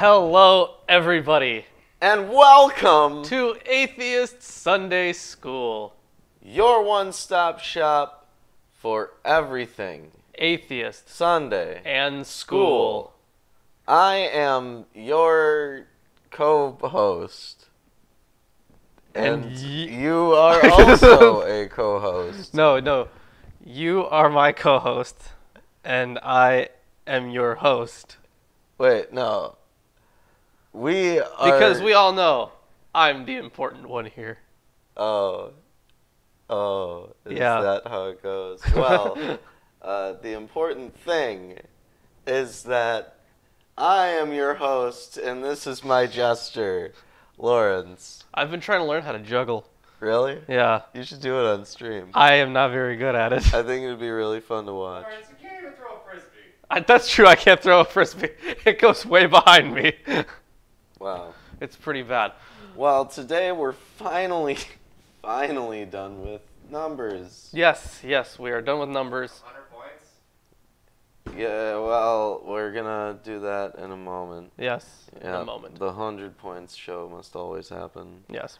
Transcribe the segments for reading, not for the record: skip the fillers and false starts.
Hello, everybody, And welcome to Atheist Sunday School. your one-stop shop for everything Atheist Sunday and School. I am your co-host. And you are also a co-host. No, you are my co-host, and I am your host. Wait, no. We are... Because we all know I'm the important one here. Oh, is Yeah. that how it goes? Well, the important thing is that I am your host, and this is my jester, Lawrence. I've been trying to learn how to juggle. Really? Yeah. You should do it on stream. I am not very good at it. I think it would be really fun to watch. Lawrence, you can't even throw a frisbee. That's true, I can't throw a frisbee. It goes way behind me. Wow. It's pretty bad. Well, today we're finally done with numbers. Yes, we are done with numbers. 100 points. Yeah, well, we're gonna do that in a moment. Yes, in Yeah, a moment. the 100 points show must always happen. Yes.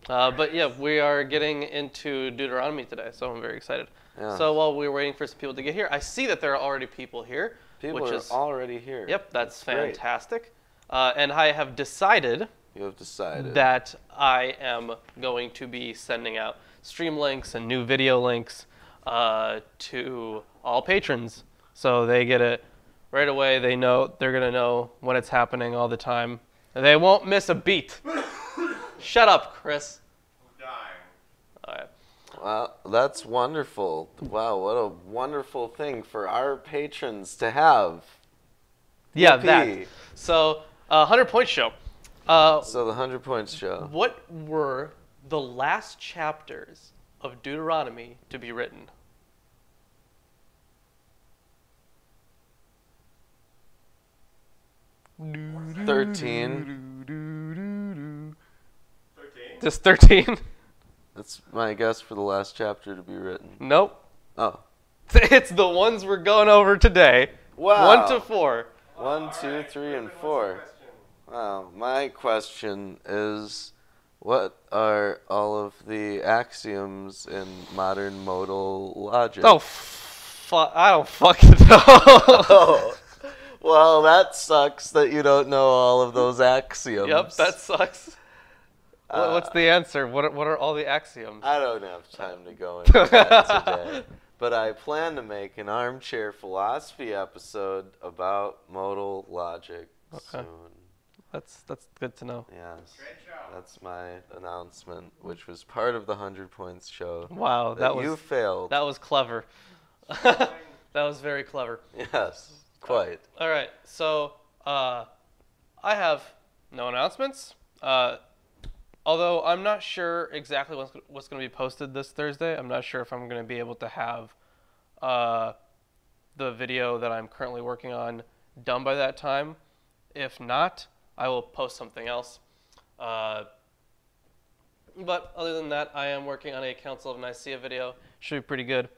But yeah, we are getting into Deuteronomy today, so I'm very excited. Yeah. So while we're waiting for some people to get here, I see that there are already people here. People which are is, already here. Yep, that's great. fantastic. And I have decided You have decided. that I am going to be sending out stream links and new video links to all patrons. So they get it right away. They're going to know when it's happening all the time. And they won't miss a beat. Shut up, Chris. I'm dying. All right. Well, that's wonderful. Wow, what a wonderful thing for our patrons to have. Yeah, Yippee. that. So, 100 point show. So the 100 points show. What were the last chapters of Deuteronomy to be written? $13. 13? Just 13? That's my guess for the last chapter to be written. Nope. Oh. It's the ones we're going over today. Wow. 1 to 4. 1, 2, 3, and What's the 4. question? Wow. My question is, what are all of the axioms in modern modal logic? Oh, I don't fucking know. Oh. Well, that sucks that you don't know all of those axioms. Yep, that sucks. What's the answer? What are all the axioms? I don't have time to go into that today. But I plan to make an armchair philosophy episode about modal logic soon. That's good to know. Yes. Great job. That's my announcement, which was part of the 100 points show. Wow, You failed. that was clever. That was very clever. Yes, quite. All right, so I have no announcements. Although I'm not sure exactly what's going to be posted this Thursday. I'm not sure if I'm going to be able to have the video that I'm currently working on done by that time. If not, I will post something else. But other than that, I am working on a Council of Nicaea video. Should be pretty good.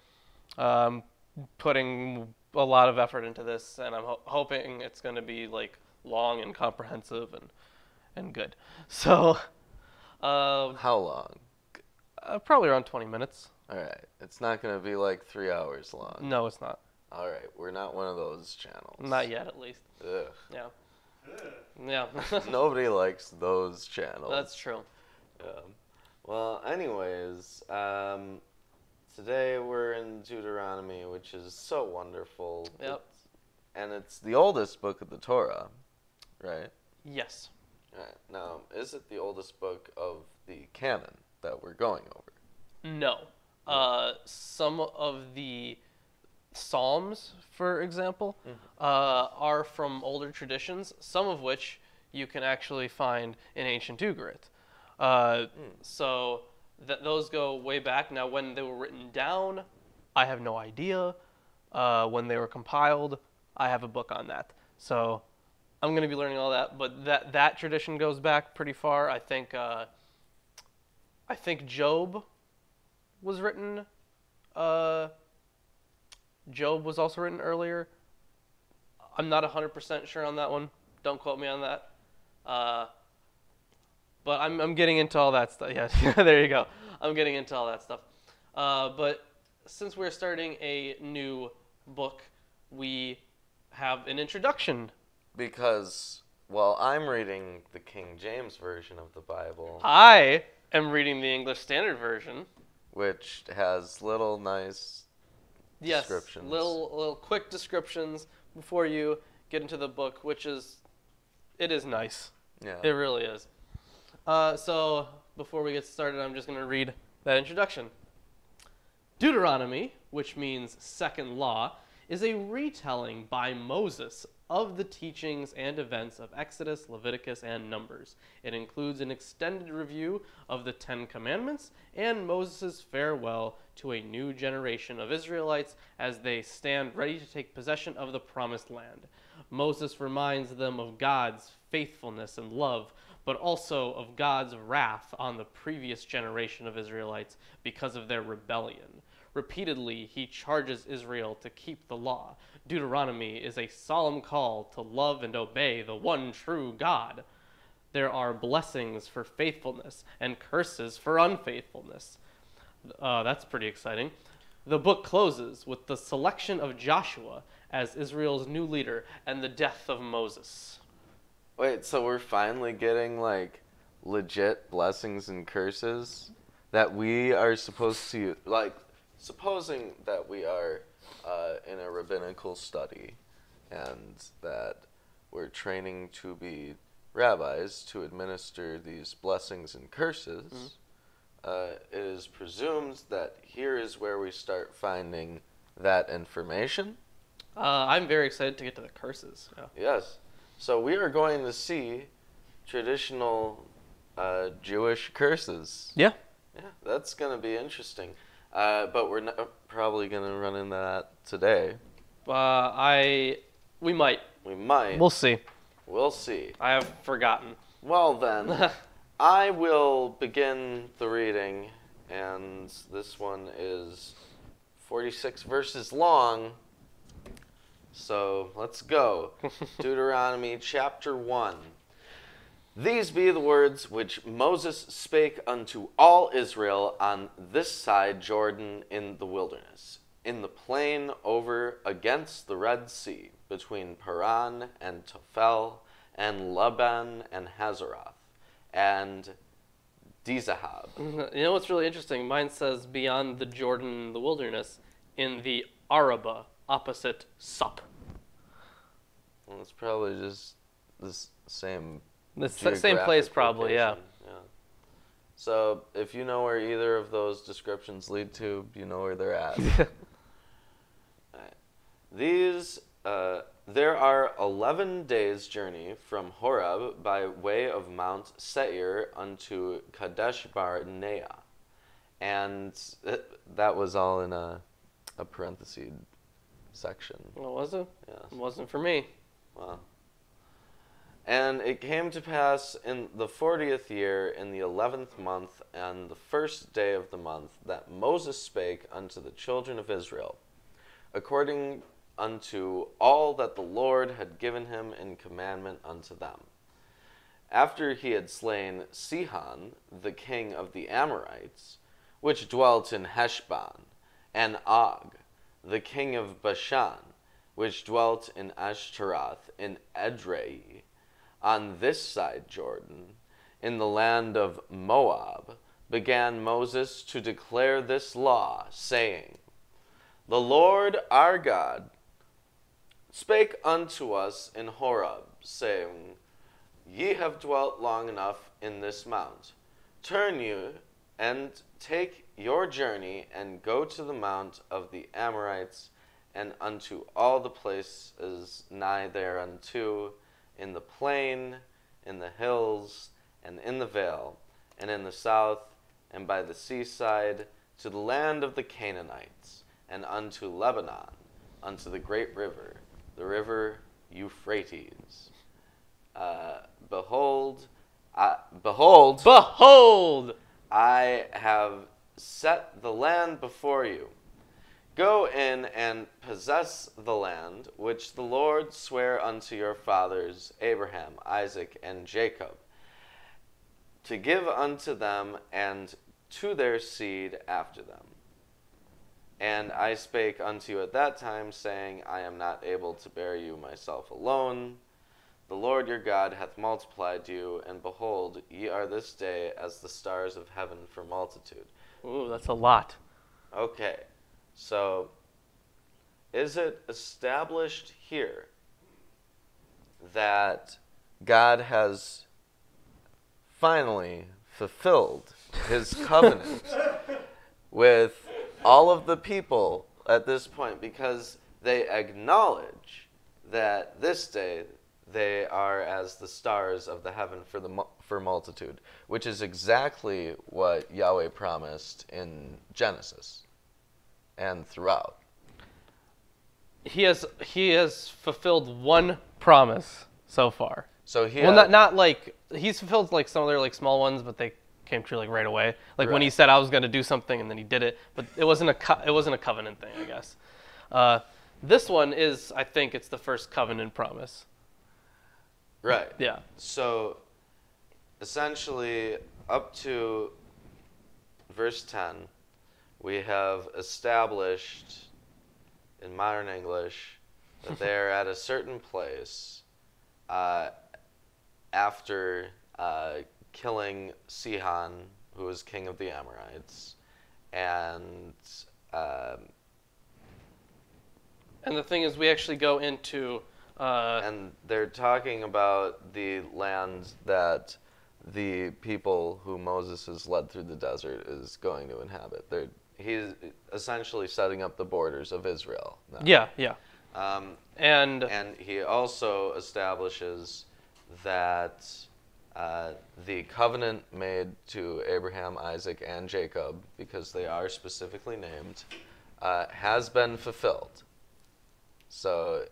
Putting a lot of effort into this, and I'm hoping it's going to be like long and comprehensive and good. So, How long? probably around 20 minutes. All right. It's not going to be like 3 hours long. No, it's not. All right. We're not one of those channels. Not yet, at least. Ugh. Yeah. Yeah. Nobody likes those channels. That's true. Well, anyways, today we're in Deuteronomy, which is so wonderful. Yep. And it's the oldest book of the Torah, right? Yes. Right. Now, is it the oldest book of the canon that we're going over? No. Some of the Psalms, for example, are from older traditions, some of which you can actually find in ancient Ugarit. So those go way back. Now, when they were written down, I have no idea. When they were compiled, I have a book on that. So I'm going to be learning all that. But that tradition goes back pretty far. I think Job was written. Job was also written earlier. I'm not 100% sure on that one. Don't quote me on that. But I'm getting into all that stuff. Yeah, there you go. I'm getting into all that stuff. But since we're starting a new book, we have an introduction. Because, well, I'm reading the King James Version of the Bible, I am reading the English Standard Version. which has little nice descriptions. Yes, little quick descriptions before you get into the book, it is nice. Yeah. It really is. So before we get started, I'm just going to read that introduction. Deuteronomy, which means second law, is a retelling by Moses of the teachings and events of Exodus, Leviticus, and Numbers. It includes an extended review of the Ten Commandments and Moses' farewell to a new generation of Israelites as they stand ready to take possession of the Promised Land. Moses reminds them of God's faithfulness and love, but also of God's wrath on the previous generation of Israelites because of their rebellion. Repeatedly, he charges Israel to keep the law. Deuteronomy is a solemn call to love and obey the one true God. There are blessings for faithfulness and curses for unfaithfulness. That's pretty exciting. The book closes with the selection of Joshua as Israel's new leader and the death of Moses. Wait, so we're finally getting, like, legit blessings and curses that we are supposed to, like, supposing that we are in a rabbinical study and that we're training to be rabbis to administer these blessings and curses, it is presumed that here is where we start finding that information. I'm very excited to get to the curses. Yeah. Yes. So we are going to see traditional Jewish curses. Yeah. Yeah, that's going to be interesting. But we're not probably going to run into that today. We might. We might. We'll see. We'll see. I have forgotten. Well then, I will begin the reading, and this one is 46 verses long. So let's go. Deuteronomy chapter 1. These be the words which Moses spake unto all Israel on this side Jordan in the wilderness, in the plain over against the Red Sea, between Paran and Tophel, and Laban and Hazeroth, and Dizahab. You know what's really interesting? Mine says beyond the Jordan in the wilderness, in the Araba, opposite Sup. Well, it's probably just the same. The same place, probably, yeah. Yeah. So if you know where either of those descriptions lead to, you know where they're at. Right. These, there are 11 days' journey from Horeb by way of Mount Seir unto Kadesh Barnea, and that was all in a parenthesis section. What was it? Yes. It wasn't for me. Wow. And it came to pass in the 40th year, in the 11th month, and the first day of the month, that Moses spake unto the children of Israel, according unto all that the Lord had given him in commandment unto them. After he had slain Sihon, the king of the Amorites, which dwelt in Heshbon, and Og, the king of Bashan, which dwelt in Ashtaroth, in Edrei, on this side Jordan, in the land of Moab, began Moses to declare this law, saying, The Lord our God spake unto us in Horeb, saying, Ye have dwelt long enough in this mount. Turn you, and take your journey, and go to the mount of the Amorites, and unto all the places nigh thereunto, in the plain, in the hills, and in the vale, and in the south, and by the seaside, to the land of the Canaanites, and unto Lebanon, unto the great river, the river Euphrates. Behold, I have set the land before you. Go in and possess the land which the Lord sware unto your fathers, Abraham, Isaac, and Jacob, to give unto them and to their seed after them. And I spake unto you at that time, saying, I am not able to bear you myself alone. The Lord your God hath multiplied you, and behold, ye are this day as the stars of heaven for multitude. Ooh, that's a lot. Okay, so is it established here that God has finally fulfilled his covenant with all of the people at this point, because they acknowledge that this day they are as the stars of the heaven for multitude, which is exactly what Yahweh promised in Genesis and throughout. He has fulfilled one promise so far. So he not like he's fulfilled like some other like small ones, but they came true like right away. Like when he Right. said I was going to do something and then he did it, but it wasn't a covenant thing, I guess. This one is, I think it's the first covenant promise. Right. Yeah. So essentially up to verse 10, we have established in modern English that they are at a certain place after killing Sihon, who was king of the Amorites, and And the thing is, we actually go into and they're talking about the land that the people who Moses has led through the desert is going to inhabit. He's essentially setting up the borders of Israel now. yeah. And he also establishes that the covenant made to Abraham, Isaac, and Jacob, because they are specifically named, has been fulfilled. So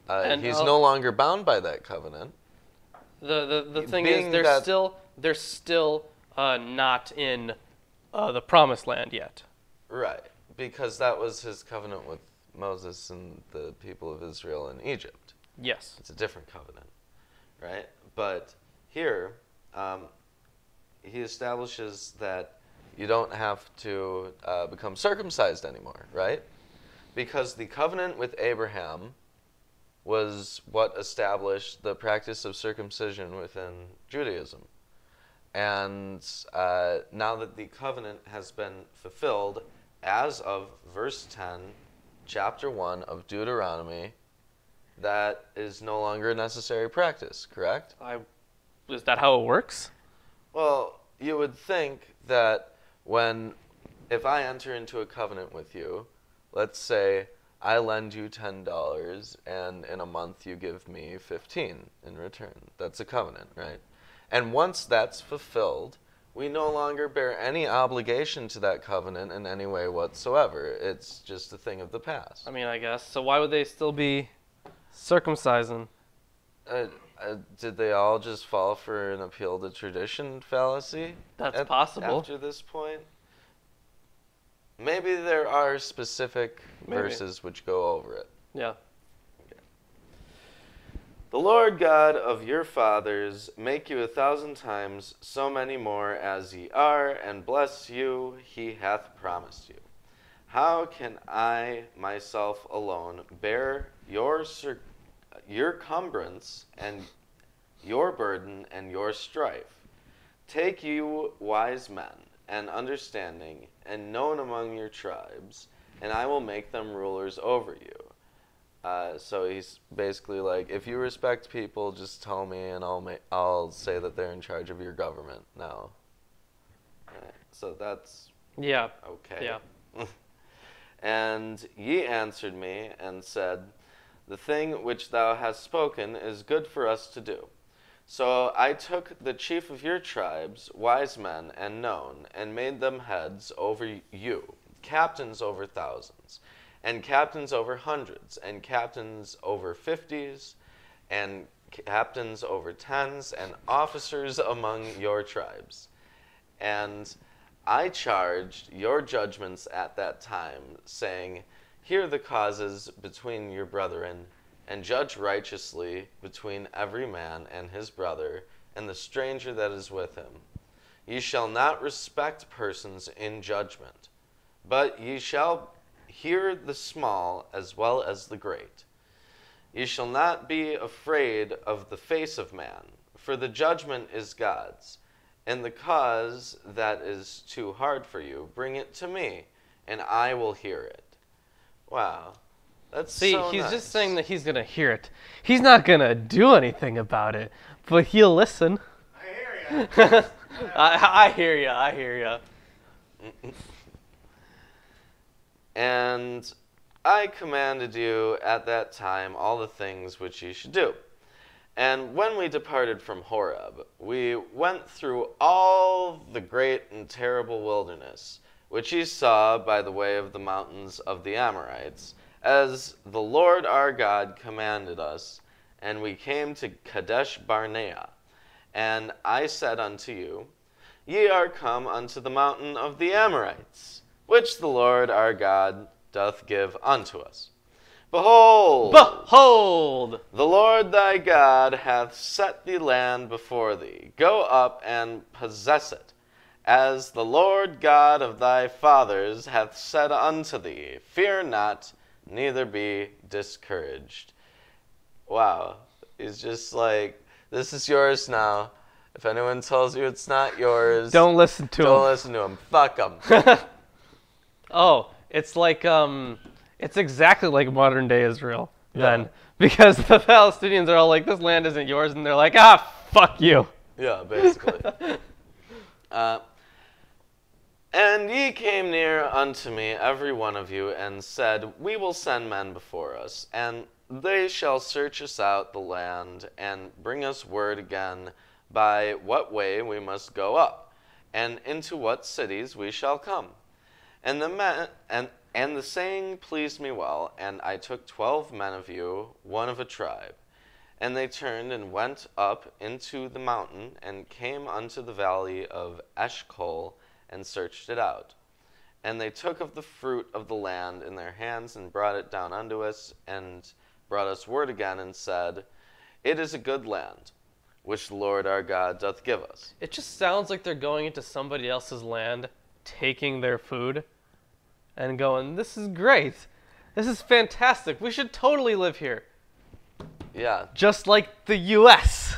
he's no longer bound by that covenant. The thing Being is, that- they're still not in the promised land yet. Right, because that was his covenant with Moses and the people of Israel in Egypt. Yes. It's a different covenant, right? But here, he establishes that you don't have to become circumcised anymore, right? Because the covenant with Abraham was what established the practice of circumcision within Judaism. And now that the covenant has been fulfilled, as of verse 10, chapter 1 of Deuteronomy, that is no longer a necessary practice, correct? Is that how it works? Well, you would think that if I enter into a covenant with you, let's say I lend you $10 and in a month you give me 15 in return. That's a covenant, right? And once that's fulfilled, we no longer bear any obligation to that covenant in any way whatsoever. It's just a thing of the past. I mean, I guess. So why would they still be circumcising? Did they all just fall for an appeal to tradition fallacy? That's possible. After this point? Maybe there are specific Maybe. verses which go over it. Yeah. The Lord God of your fathers make you 1,000 times so many more as ye are, and bless you he hath promised you. How can I myself alone bear your cumbrance and your burden and your strife? Take you wise men and understanding and known among your tribes, and I will make them rulers over you. So he's basically like, if you respect people, just tell me, and I'll say that they're in charge of your government now. So that's Yeah. okay. Yeah. And ye answered me and said, the thing which thou hast spoken is good for us to do. So I took the chief of your tribes, wise men and known, and made them heads over you, captains over thousands, and captains over hundreds, and captains over 50s, and captains over 10s, and officers among your tribes. And I charged your judgments at that time, saying, hear the causes between your brethren, and judge righteously between every man and his brother, and the stranger that is with him. Ye shall not respect persons in judgment, but ye shall hear the small as well as the great. Ye shall not be afraid of the face of man, for the judgment is God's. And the cause that is too hard for you, bring it to me, and I will hear it. Wow. That's so he's nice. just saying that he's going to hear it. He's not going to do anything about it, but he'll listen. I hear ya. I hear you. I hear you. And I commanded you at that time all the things which ye should do. And when we departed from Horeb, we went through all the great and terrible wilderness, which ye saw by the way of the mountains of the Amorites, as the Lord our God commanded us. And we came to Kadesh Barnea. And I said unto you, Ye are come unto the mountain of the Amorites, which the Lord our God doth give unto us. Behold! Behold! The Lord thy God hath set the land before thee. Go up and possess it, as the Lord God of thy fathers hath said unto thee. Fear not, neither be discouraged. Wow. He's just like, this is yours now. If anyone tells you it's not yours, Don't listen to him. don't listen to him. Fuck them. Oh, it's like it's exactly like modern day Israel then, Yeah. because the Palestinians are all like, "This land isn't yours," and they're like, "Ah, fuck you." Yeah, basically. And ye came near unto me, every one of you, and said, We will send men before us, and they shall search us out the land, and bring us word again by what way we must go up, and into what cities we shall come. And the saying pleased me well, and I took 12 men of you, one of a tribe. And they turned and went up into the mountain, and came unto the valley of Eshcol, and searched it out. And they took of the fruit of the land in their hands, and brought it down unto us, and brought us word again, and said, It is a good land, which the Lord our God doth give us. It just sounds like they're going into somebody else's land, taking their food, and going, "This is great. This is fantastic. We should totally live here." Yeah. Just like the U.S.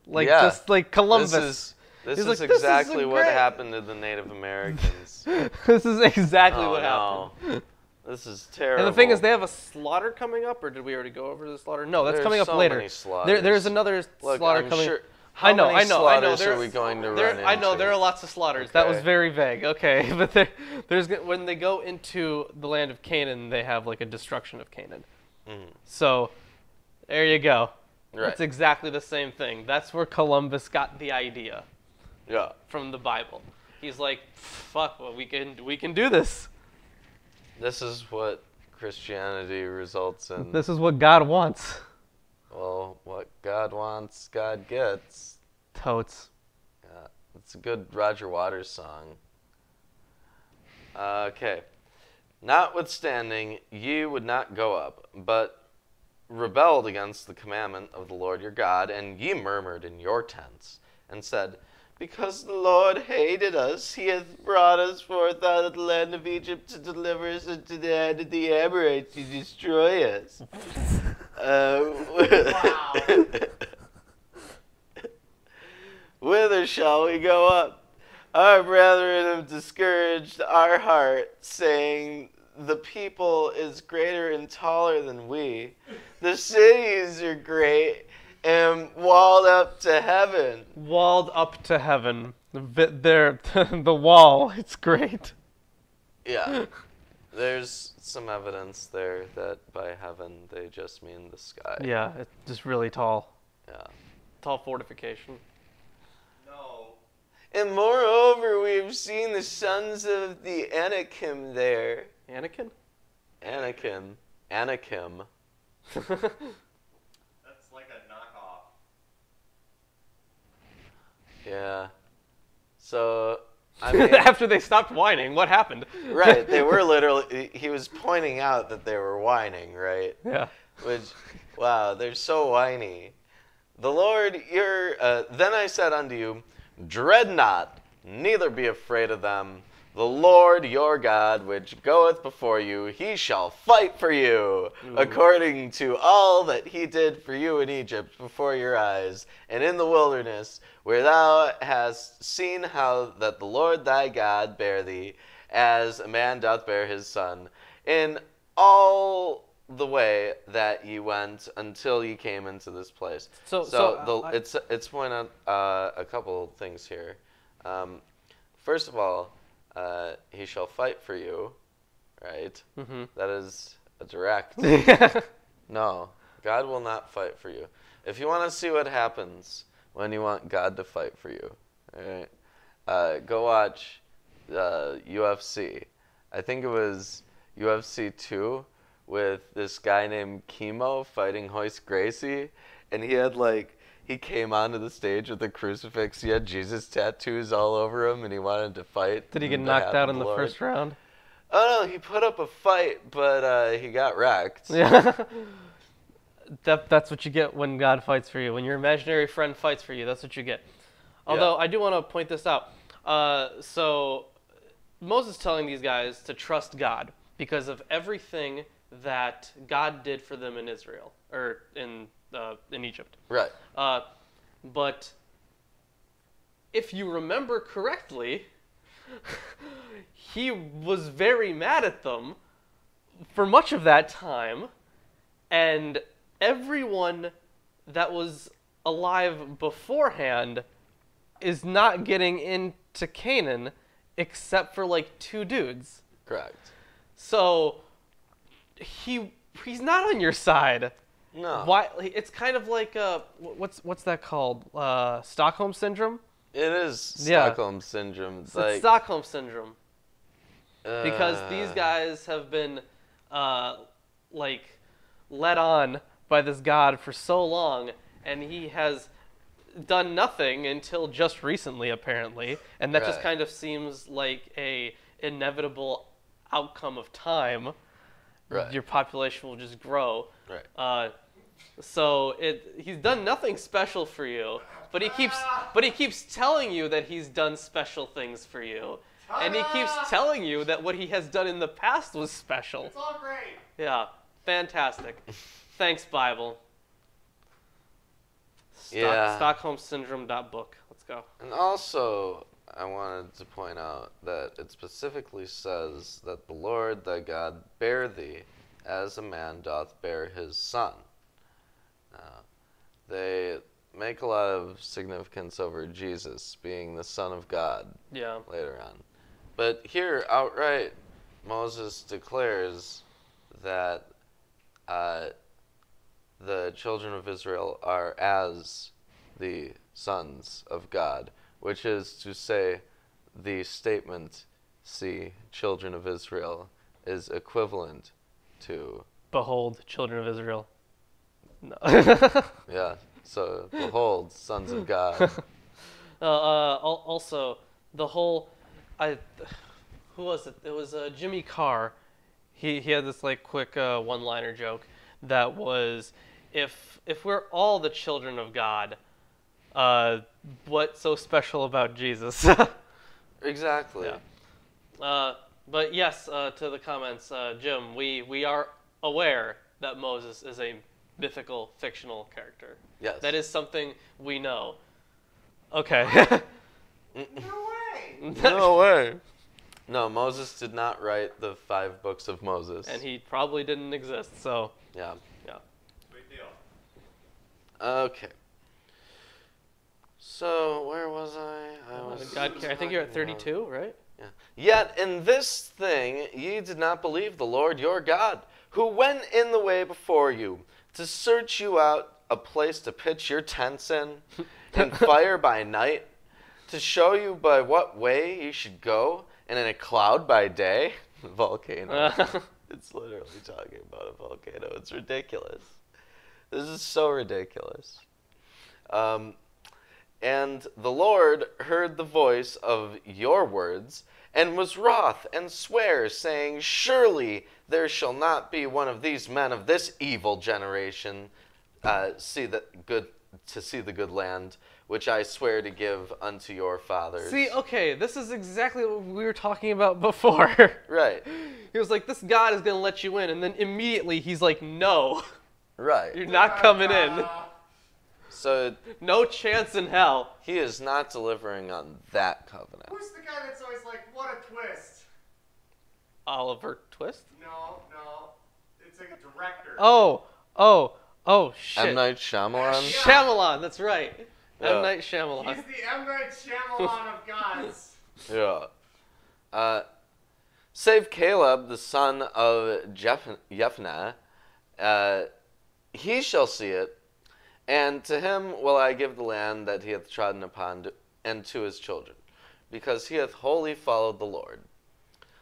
Yeah. Just like Columbus. This He's is like, "This is exactly what great." happened to the Native Americans. This is exactly Oh, what no. happened. This is terrible. And the thing is, they have a slaughter coming up, or did we already go over the slaughter? No, that's There's coming up so later. many slaughters. There's another Look, slaughter I'm coming. sure- I know. How many slaughters There's- are we going to there, run I know into? there are lots of slaughters. That was Okay. very vague. Okay, but there's when they go into the land of Canaan, they have like a destruction of Canaan. Mhm. So there you go. Right. It's exactly the same thing. That's where Columbus got the idea Yeah. from the Bible. He's like, "Fuck, well, we can do this. This is what Christianity results in. This is what God wants." Well, what God wants, God gets. Totes. Yeah, it's a good Roger Waters song. Okay. Notwithstanding, ye would not go up, but rebelled against the commandment of the Lord your God, and ye murmured in your tents, and said, Because the Lord hated us, he hath brought us forth out of the land of Egypt to deliver us into the hand of the Amorites to destroy us. Whither shall we go up? Our brethren have discouraged our heart, saying, The people is greater and taller than we. The cities are great and walled up to heaven. Walled up to heaven. The wall. It's great. Yeah. There's some evidence there that by heaven they just mean the sky. Yeah, it's just really tall. Yeah. Tall fortification. No. And moreover, we've seen the sons of the Anakim there. Anakin? Anakim. That's like a knockoff. Yeah. So, I mean, After they stopped whining, what happened? right, they were literally, he was pointing out that they were whining, right? Yeah. Which, wow, they're so whiny. The Lord, then I said unto you, dread not, neither be afraid of them. The Lord your God, which goeth before you, he shall fight for you, according to all that he did for you in Egypt before your eyes, and in the wilderness, where thou hast seen how that the Lord thy God bare thee, as a man doth bear his son, in all the way that ye went until ye came into this place. It's pointing out a couple things here. First of all, he shall fight for you, right? Mm-hmm. That is a direct. No, God will not fight for you. If you want to see what happens when you want God to fight for you, right? Go watch UFC. I think it was UFC 2 with this guy named Chemo fighting Hoist Gracie, and he came onto the stage with a crucifix. He had Jesus tattoos all over him, and he wanted to fight. Did he get knocked out in the first round? Oh, no, he put up a fight, but he got wrecked. Yeah. That's what you get when God fights for you. When your imaginary friend fights for you, that's what you get. Although, I do want to point this out. So Moses telling these guys to trust God because of everything that God did for them in Israel, or in Egypt. Right. But if you remember correctly, he was very mad at them for much of that time, and everyone that was alive beforehand is not getting into Canaan except for like 2 dudes. Correct. So he's not on your side. No. Why? It's kind of like what's that called? Stockholm syndrome. It is Stockholm syndrome. It's like Stockholm syndrome. Because these guys have been led on by this God for so long, and he has done nothing until just recently, apparently, and that just kind of seems like a inevitable outcome of time. Right. Your population will just grow. Right. So he's done nothing special for you, but he keeps telling you that he's done special things for you, and he keeps telling you that what he has done in the past was special. It's all great. Yeah, fantastic. Thanks, Bible. StockholmSyndrome.book. Let's go. And also, I wanted to point out that it specifically says that the Lord thy God bare thee as a man doth bear his son. They make a lot of significance over Jesus being the Son of God later on. But here, outright, Moses declares that the children of Israel are as the sons of God, which is to say the statement, see, children of Israel, is equivalent to... Behold, children of Israel. No. Yeah, so behold, sons of God. Also, the whole... who was it? It was Jimmy Carr. He had this quick one-liner joke that was, if we're all the children of God, what's so special about Jesus? Exactly. Yeah. But yes, to the comments, Jim, we are aware that Moses is a mythical, fictional character. Yes. That is something we know. Okay. No way. No way. No, Moses did not write the 5 books of Moses. And he probably didn't exist, so... Yeah. Yeah. Big deal. Okay. So, where was I? I think you're at 32, right? Yeah. Yet in this thing ye did not believe the Lord your God, who went in the way before you, to search you out a place to pitch your tents in fire by night, to show you by what way you should go, and in a cloud by day. Volcano. It's literally talking about a volcano. It's ridiculous. This is so ridiculous. And the Lord heard the voice of your words, and was wroth, and sware, saying, Surely there shall not be one of these men of this evil generation see the good land, which I swear to give unto your fathers. See, okay, this is exactly what we were talking about before. Right. He was like, this God is going to let you in, and then immediately he's like, no, Right. you're not coming in. So No chance in hell. he is not delivering on that covenant. Who's the guy that's always like, what a twist? Oliver Twist? No. It's like a director. Oh, shit. M. Night Shyamalan? Shyamalan, that's right. Yeah. M. Night Shyamalan. He's the M. Night Shyamalan of gods. Yeah. Save Caleb, the son of Jephunneh. He shall see it, and to him will I give the land that he hath trodden upon, and to his children, because he hath wholly followed the Lord.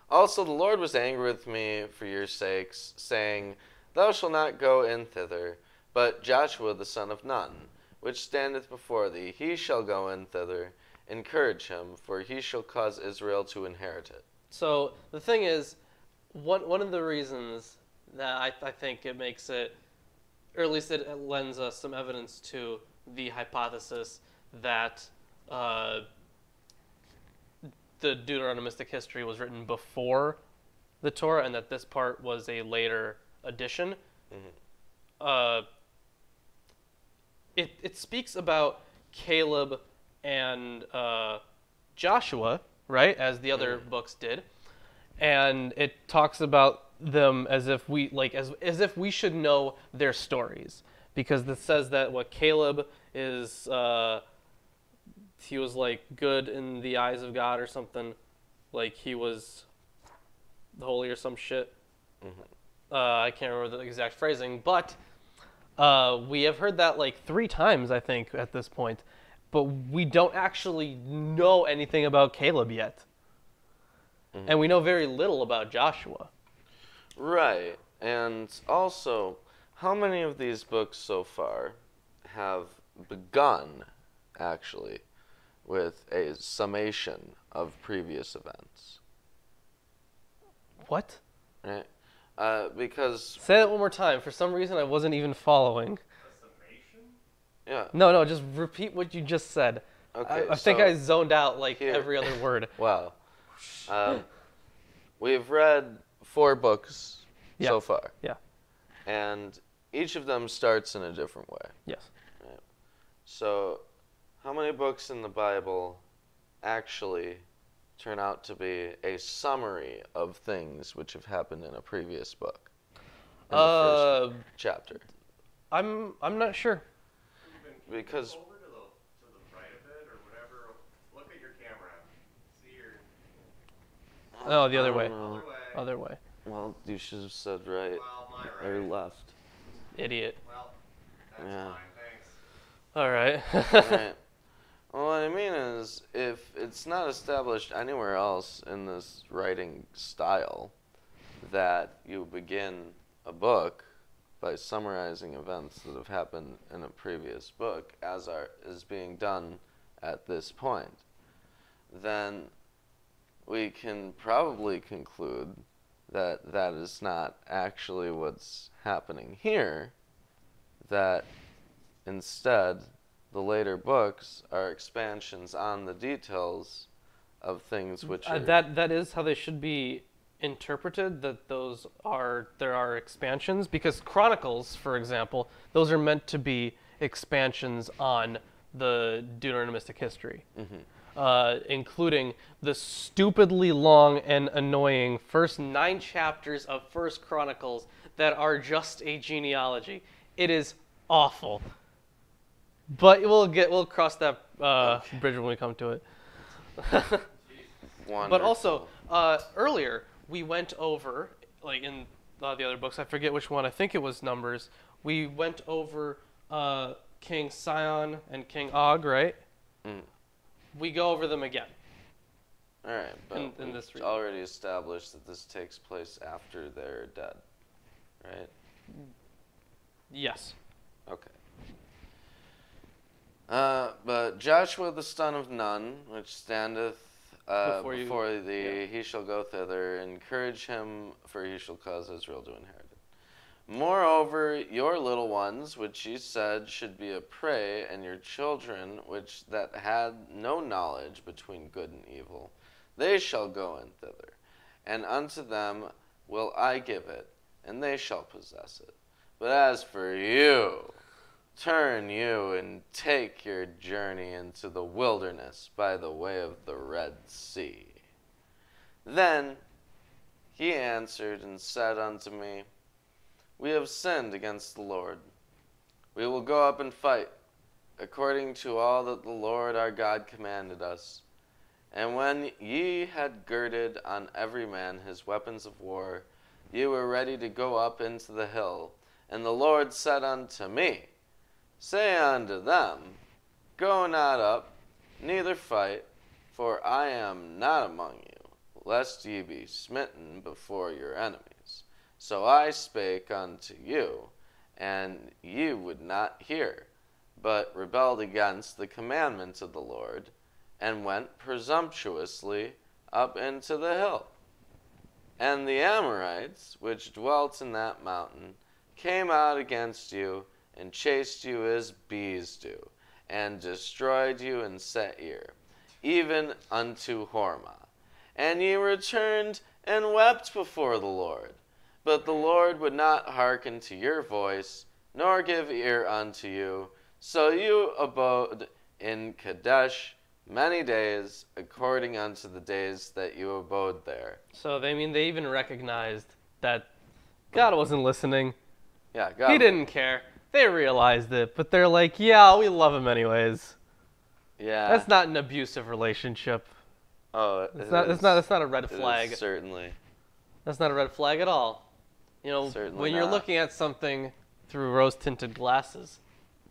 Also the Lord was angry with me for your sakes, saying, Thou shalt not go in thither, but Joshua the son of Nun, which standeth before thee, he shall go in thither. Encourage him, for he shall cause Israel to inherit it. So the thing is, one of the reasons that I think it makes it, or at least it lends us some evidence to the hypothesis that the Deuteronomistic history was written before the Torah, and that this part was a later addition. It speaks about Caleb and Joshua, right, as the other books did, and it talks about them as if we as if we should know their stories, because this says that what Caleb is he was like good in the eyes of God or something, like he was holy or some shit. I can't remember the exact phrasing, but we have heard that like 3 times, I think, at this point, but we don't actually know anything about Caleb yet. And we know very little about Joshua. Right. And also, how many of these books so far have begun, actually, with a summation of previous events? What? Right? Because... Say that one more time. For some reason, I wasn't even following. A summation? Yeah. No, just repeat what you just said. Okay, I think so I zoned out like here- every other word. Wow. We've read 4 books Yeah. so far. Yeah. And each of them starts in a different way. Yes. So, how many books in the Bible actually turn out to be a summary of things which have happened in a previous book? In the first chapter. I'm not sure. Because... Over to the right a bit or whatever. Look at your camera. See your Oh, the other way. know. other way. Other way. Well, you should have said right Well, my or right. left. Idiot. Well, that's Yeah. fine. Thanks. All right. Right. Well, what I mean is, if it's not established anywhere else in this writing style that you begin a book by summarizing events that have happened in a previous book, as is being done at this point, then we can probably conclude that that is not actually what's happening here, that instead the later books are expansions on the details of things which are... that is how they should be interpreted, that there are expansions, because Chronicles, for example, those are meant to be expansions on the Deuteronomistic history, including the stupidly long and annoying first 9 chapters of First Chronicles that are just a genealogy. It is awful. But we'll cross that bridge when we come to it. But also, earlier we went over, like in the other books, I forget which one, I think it was Numbers, we went over King Sihon and King Og, right? We go over them again. All right, but in we've this reading. already established that this takes place after they're dead, right? Yes. Okay. But Joshua the son of Nun, which standeth before thee, he shall go thither. Encourage him, for he shall cause Israel to inherit it. Moreover, your little ones, which ye said should be a prey, and your children, which that had no knowledge between good and evil, they shall go in thither. And unto them will I give it, and they shall possess it. But as for you, turn you and take your journey into the wilderness by the way of the Red Sea. Then he answered and said unto me, We have sinned against the Lord. We will go up and fight, according to all that the Lord our God commanded us. And when ye had girded on every man his weapons of war, ye were ready to go up into the hill. And the Lord said unto me, Say unto them, Go not up, neither fight, for I am not among you, lest ye be smitten before your enemies. So I spake unto you, and ye would not hear, but rebelled against the commandments of the Lord, and went presumptuously up into the hill. And the Amorites, which dwelt in that mountain, came out against you, and chased you as bees do, and destroyed you in Seir, even unto Hormah. And ye returned and wept before the Lord. But the Lord would not hearken to your voice, nor give ear unto you. So you abode in Kadesh many days, according unto the days that you abode there. So they even recognized that God wasn't listening. Yeah, God. He didn't care. They realized it, but they're like, yeah, we love him anyways. Yeah. That's not an abusive relationship. Oh, That's not a red flag. Certainly. That's not a red flag at all. You know, Certainly when you're not. looking at something through rose-tinted glasses,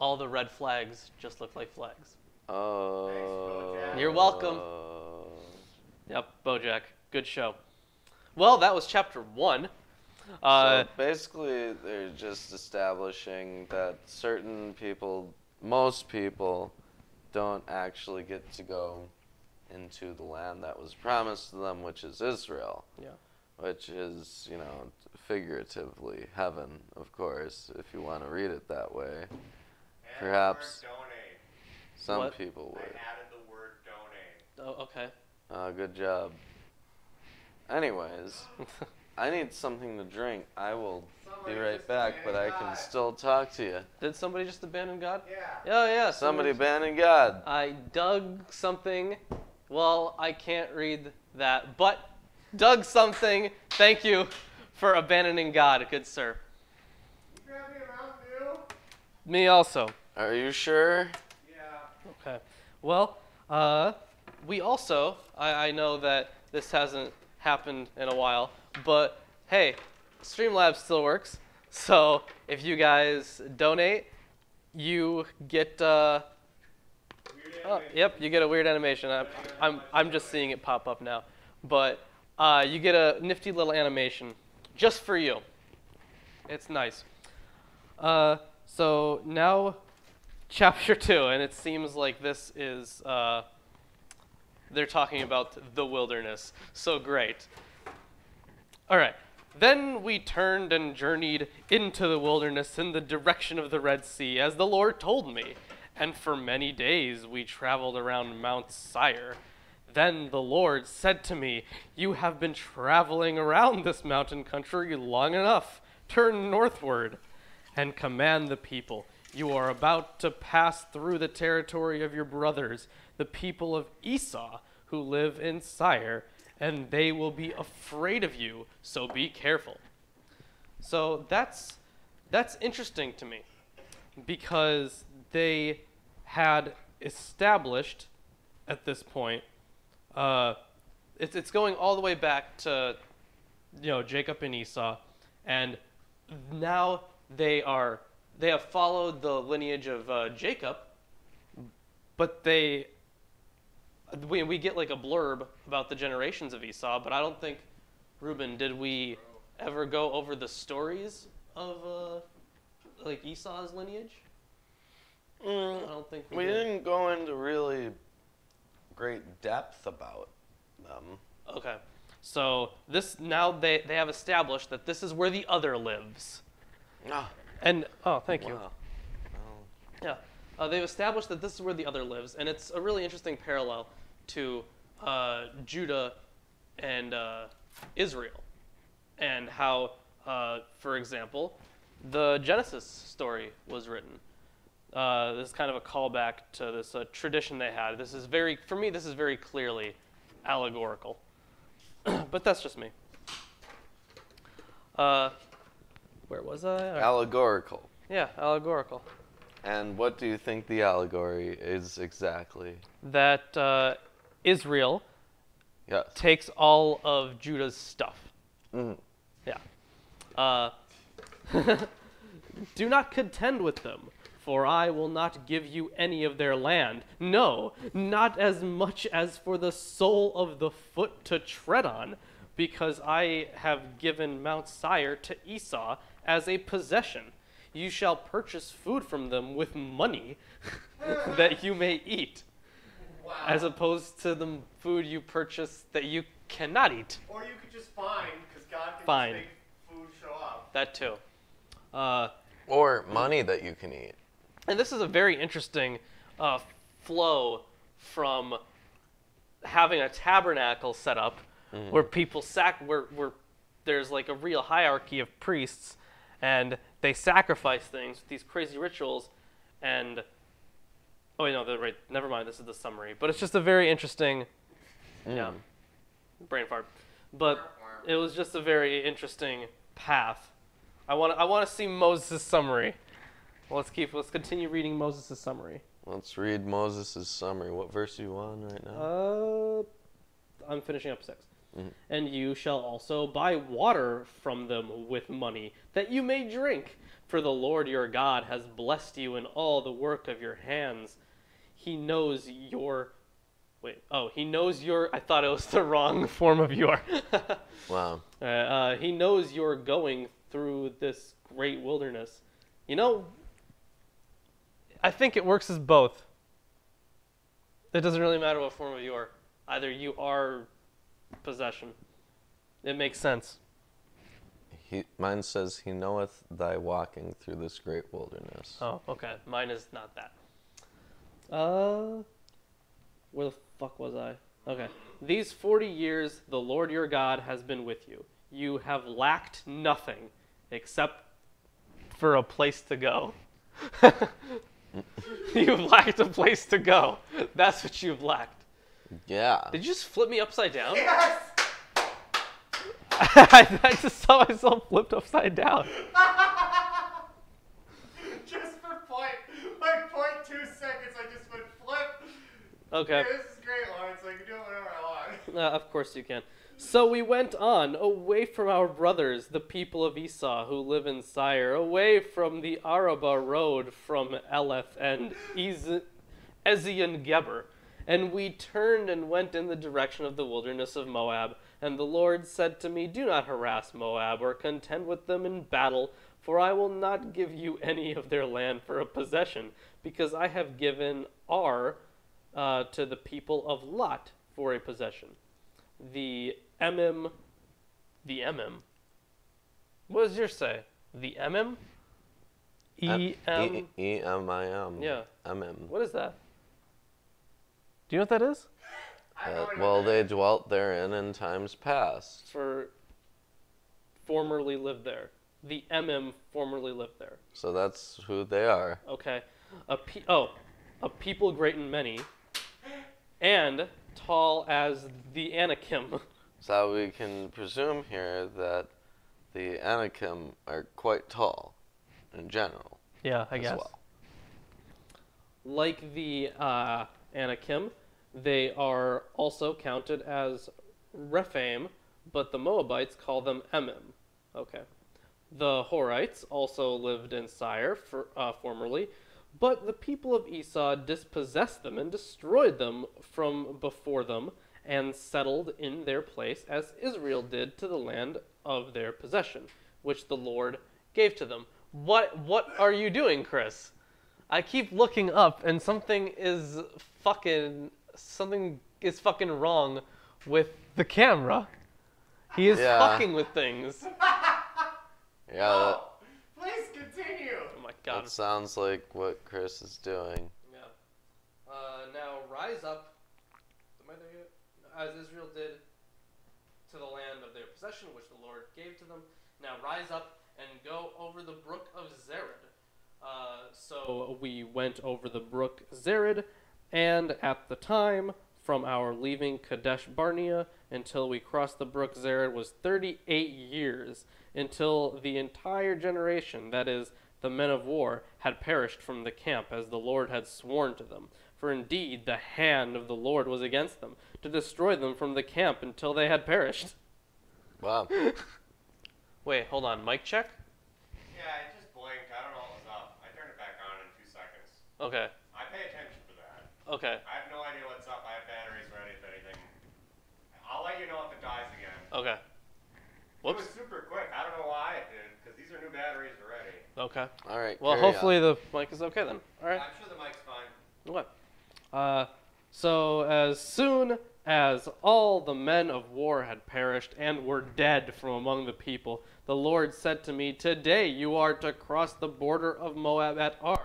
all the red flags just look like flags. Oh. Thanks, You're welcome. Yep, BoJack. Good show. Well, that was chapter 1. So basically, they're just establishing that certain people, most people, don't actually get to go into the land that was promised to them, which is Israel. Yeah. Which is, figuratively heaven, of course, if you want to read it that way. And Perhaps the word donate. some What? people I would. added the word donate. Oh, okay. Good job. Anyways, I need something to drink. I will be right back, but I can still talk to you. Did somebody just abandon God? Yeah. Oh, yeah. Somebody abandoned God. I dug something. Well, I can't read that, but dug something. Thank you for abandoning God, good sir. You grab me a Mountain Dew? Me also. Are you sure? Yeah. Okay. Well, we also, I know that this hasn't happened in a while, but hey, Streamlabs still works. So if you guys donate, you get yep, you get a weird animation. I'm just seeing it pop up now, but you get a nifty little animation just for you. It's nice. So now chapter 2, and it seems like this is they're talking about the wilderness. So great. All right. Then we turned and journeyed into the wilderness in the direction of the Red Sea, as the Lord told me. And for many days we traveled around Mount Seir. Then the Lord said to me, You have been traveling around this mountain country long enough. Turn northward and command the people. You are about to pass through the territory of your brothers, the people of Esau, who live in Seir, and they will be afraid of you, so be careful. So that's interesting to me, because they had established at this point, it's going all the way back to Jacob and Esau, and now they have followed the lineage of Jacob, but we get like a blurb about the generations of Esau, but I don't think, Ruben, did we ever go over the stories of like Esau's lineage? I don't think We didn't go into really great depth about them. Okay. So this now they have established that this is where the other lives. Ah, And thank you. wow. Yeah. They've established that this is where the other lives, and it's a really interesting parallel to Judah and Israel, and how, for example, the Genesis story was written. This is kind of a callback to this tradition they had. This is for me, this is very clearly allegorical. But that's just me. Where was I? Allegorical. Yeah, allegorical. And what do you think the allegory is exactly? That Israel Yes. takes all of Judah's stuff. Mm. Yeah. Do not contend with them, for I will not give you any of their land. No, not as much as for the sole of the foot to tread on, because I have given Mount Seir to Esau as a possession. You shall purchase food from them with money that you may eat, as opposed to the food you purchase that you cannot eat. Or you could just find, because God can Fine. just make food show up. That too. Or money that you can eat. And this is a very interesting flow from having a tabernacle set up where people where there's like a real hierarchy of priests, and they sacrifice things with these crazy rituals. And oh wait, no, right. Never mind. This is the summary, but it's just a very interesting, yeah, brain fart. But it was just a very interesting path. I want to see Moses' summary. Let's continue reading Moses' summary. Let's read Moses' summary. What verse are you on right now? I'm finishing up 6. And you shall also buy water from them with money, that you may drink. For the Lord your God has blessed you in all the work of your hands. He knows your... I thought it was the wrong form of your. Wow. He knows you're going through this great wilderness. You know, I think it works as both. It doesn't really matter what form of you are. Either you are possession. It makes sense. Mine says, he knoweth thy walking through this great wilderness. Oh, okay. Mine is not that. Where the fuck was I? Okay. These 40 years the Lord your God has been with you. You have lacked nothing except for a place to go. You've lacked a place to go. That's what you've lacked. Yeah. Did you just flip me upside down? Yes! I just saw myself flipped upside down. Just for 0.2 seconds, I just went flip. Okay. Hey, this is great, Lawrence. I can do it whenever I want. Of course you can. So we went on, away from our brothers, the people of Esau, who live in Seir, away from the Arabah road from Eleph and Ezion-Geber. And we turned and went in the direction of the wilderness of Moab. And the Lord said to me, do not harass Moab or contend with them in battle, for I will not give you any of their land for a possession, because I have given Ar to the people of Lot for a possession. The Emim. What does yours say? The Emim? E-M? E-M-I-M. Yeah. M-M. What is that? Do you know what that is? Well, they dwelt therein in times past. Formerly lived there. The Emim formerly lived there. So that's who they are. Okay. A people great and many, and tall as the Anakim. So we can presume here that the Anakim are quite tall in general. Yeah, I guess. Well. Like the Anakim, they are also counted as Rephaim, but the Moabites call them Emim. Okay. The Horites also lived in Seir formerly, but the people of Esau dispossessed them and destroyed them from before them and settled in their place as Israel did to the land of their possession, which the Lord gave to them. What are you doing, Chris? I keep looking up and something is fucking wrong with the camera. He is fucking with things. Yeah, No, please continue. Oh my god. that sounds like what Chris is doing. Yeah. Now rise up. Am I there yet? As Israel did to the land of their possession, which the Lord gave to them. Now rise up and go over the brook of Zered. So we went over the brook Zered, and at the time from our leaving Kadesh Barnea until we crossed the brook Zered was 38 years, until the entire generation, that is, the men of war, had perished from the camp, as the Lord had sworn to them. For indeed the hand of the Lord was against them, to destroy them from the camp until they had perished. Wow. Wait, hold on, mic check? Yeah, it just blinked. I don't know what was up. I turned it back on in 2 seconds. Okay, I pay attention for that. okay, I have no idea what's up. I have batteries ready if anything. I'll let you know if it dies again. okay. It was Whoops. super quick. I don't know why it did, because these are new batteries already. Okay. All right. Well, carry hopefully on. the mic is okay then. All right. I'm sure the mic's fine. What? So as soon as all the men of war had perished and were dead from among the people, the Lord said to me, "Today you are to cross the border of Moab at Ar,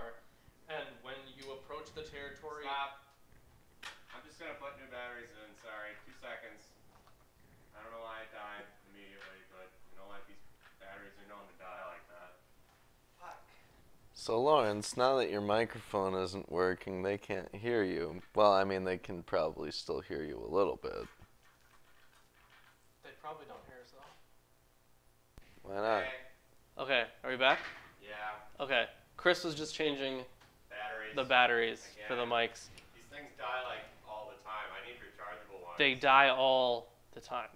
and when you approach the territory..." Stop. I'm just going to put new batteries in. Sorry. 2 seconds. I don't know why it died immediately, but you know what? These batteries are known to die like that. Fuck. So Lawrence, now that your microphone isn't working, they can't hear you. Well, I mean, they can probably still hear you a little bit. They probably don't hear us though. Why not? Okay. Okay, are we back? Yeah. Okay. Chris was just changing Batteries. the batteries for the Again. mics. These things die like all the time. I need rechargeable ones. They die all the time.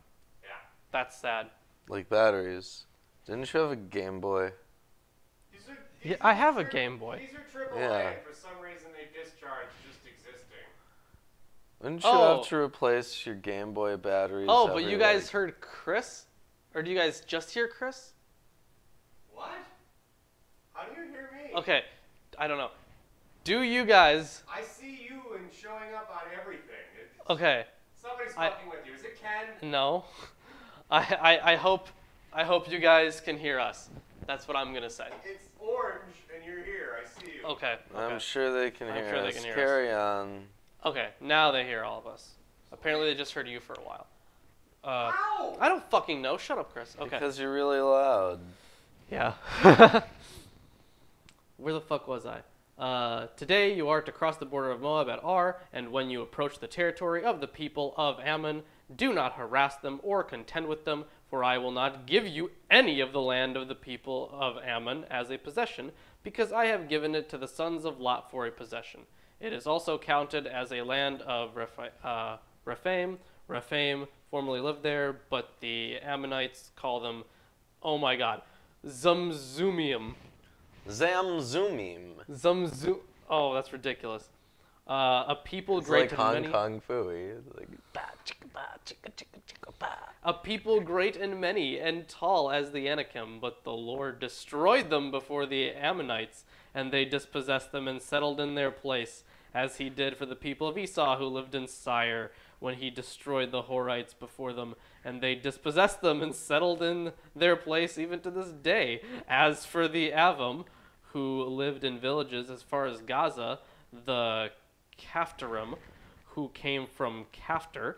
Yeah. That's sad. Like batteries. Didn't you have a Game Boy? These are, Yeah, I have a Game Boy. These are AAA. Yeah. For some reason, they discharge just existing. Wouldn't you Oh. have to replace your Game Boy batteries? Oh, but every, you guys like- heard Chris? Or do you guys just hear Chris? What? How do you hear me? Okay, I don't know. Do you guys... I see you and showing up on everything. It's, Okay, Somebody's I- fucking with you. Is it Ken? no. I hope you guys can hear us. That's what I'm gonna say. It's orange and you're here. I see you. Okay, I'm okay. sure they can I'm hear sure they us. can hear us. Carry on. Okay, now they hear all of us. Apparently they just heard you for a while. Ow! I don't fucking know. Shut up, Chris. Okay. Because you're really loud. Yeah. Where the fuck was I? Today you are to cross the border of Moab at Ar, and when you approach the territory of the people of Ammon, do not harass them or contend with them, for I will not give you any of the land of the people of Ammon as a possession, because I have given it to the sons of Lot for a possession. It is also counted as a land of Rephaim. Rephaim formerly lived there, but the Ammonites call them, oh my god, Zamzumium. Zamzumim. Oh, that's ridiculous. A people It's great like and Hong many. Kong Phooey. It's like, ba, chicka, ba, chicka, chicka, chicka, ba. A people great and many and tall as the Anakim, but the Lord destroyed them before the Ammonites, and they dispossessed them and settled in their place, as he did for the people of Esau who lived in Seir, when he destroyed the Horites before them, and they dispossessed them and settled in their place even to this day. As for the Avim, who lived in villages as far as Gaza, the Caphtorim, who came from Caphtor,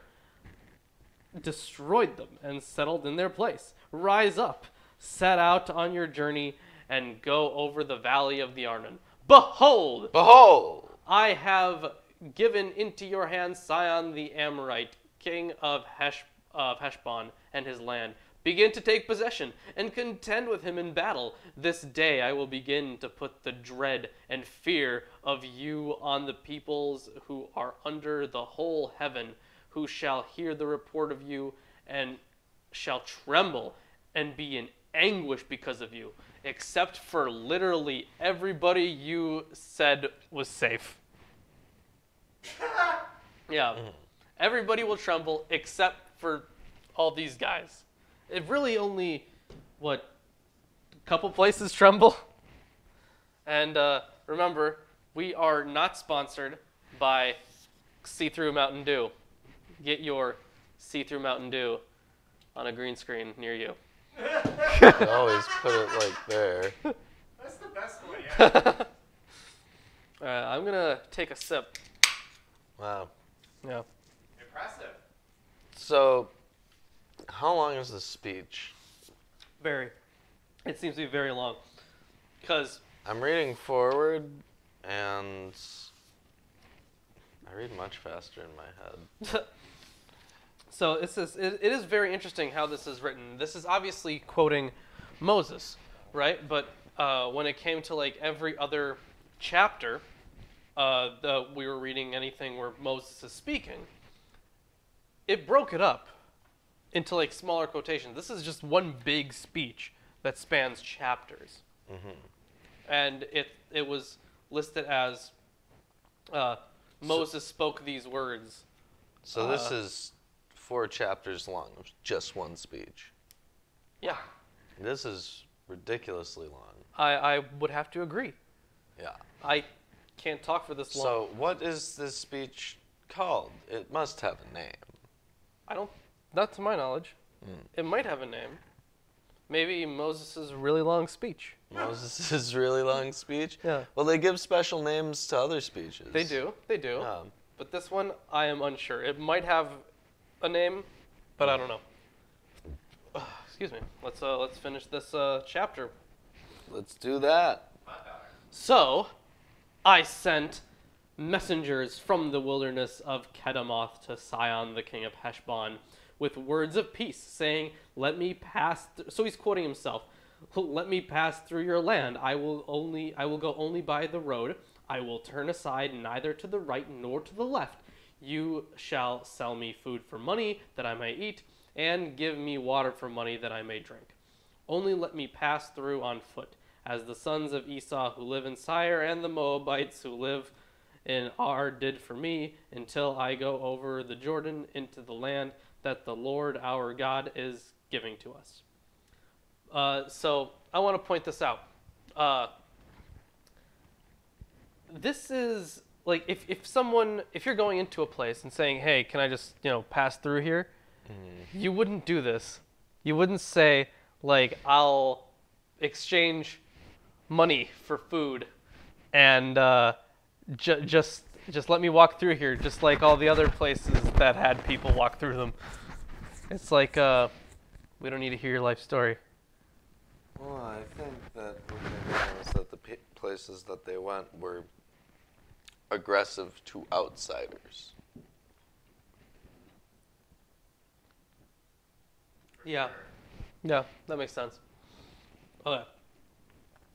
destroyed them and settled in their place. Rise up, set out on your journey, and go over the valley of the Arnon. Behold, Behold! I have given into your hand Sihon the Amorite, king of Heshbon, and his land. Begin to take possession, and contend with him in battle. This day I will begin to put the dread and fear of you on the peoples who are under the whole heaven, who shall hear the report of you, and shall tremble and be in anguish because of you, except for literally everybody you said was safe. Yeah. Everybody will tremble except for all these guys. It really only, a couple places tremble? And remember, We are not sponsored by See-Through Mountain Dew. Get your See-Through Mountain Dew on a green screen near you. They always put it like there. That's the best one yet. I'm going to take a sip. Wow. Yeah. Impressive. So, how long is this speech? Very. It seems to be very long. Because I'm reading forward, and I read much faster in my head. So it is very interesting how this is written. This is obviously quoting Moses, right? But when it came to like every other chapter, we were reading anything where Moses is speaking, it broke it up into like smaller quotations. This is just one big speech that spans chapters. Mm-hmm. And it was listed as Moses spoke these words. So this is 4 chapters long of just one speech. Yeah. This is ridiculously long. I would have to agree. Yeah. I can't talk for this long. So what is this speech called? It must have a name. Not to my knowledge. It might have a name. Maybe Moses' really long speech. Moses' really long speech? Yeah. Well, they give special names to other speeches. They do. Yeah. But this one, I am unsure. It might have a name, but I don't know. Excuse me. Let's finish this chapter. Let's do that. So, I sent messengers from the wilderness of Kedemoth to Sihon, the king of Heshbon, with words of peace, saying, "Let me pass." So he's quoting himself. "Let me pass through your land. I will go only by the road. I will turn aside neither to the right nor to the left. You shall sell me food for money that I may eat, and give me water for money that I may drink. Only let me pass through on foot, as the sons of Esau who live in Seir and the Moabites who live in Ar did for me, until I go over the Jordan into the land that the Lord our God is giving to us." So I want to point this out. This is like if you're going into a place and saying, "Hey, can I just pass through here?" You wouldn't do this. You wouldn't say like, "I'll exchange money for food, and just let me walk through here," just like all the other places that had people walk through them. It's like we don't need to hear your life story. Well, I think that what they mean is that the places that they went were aggressive to outsiders. Yeah, that makes sense. Okay.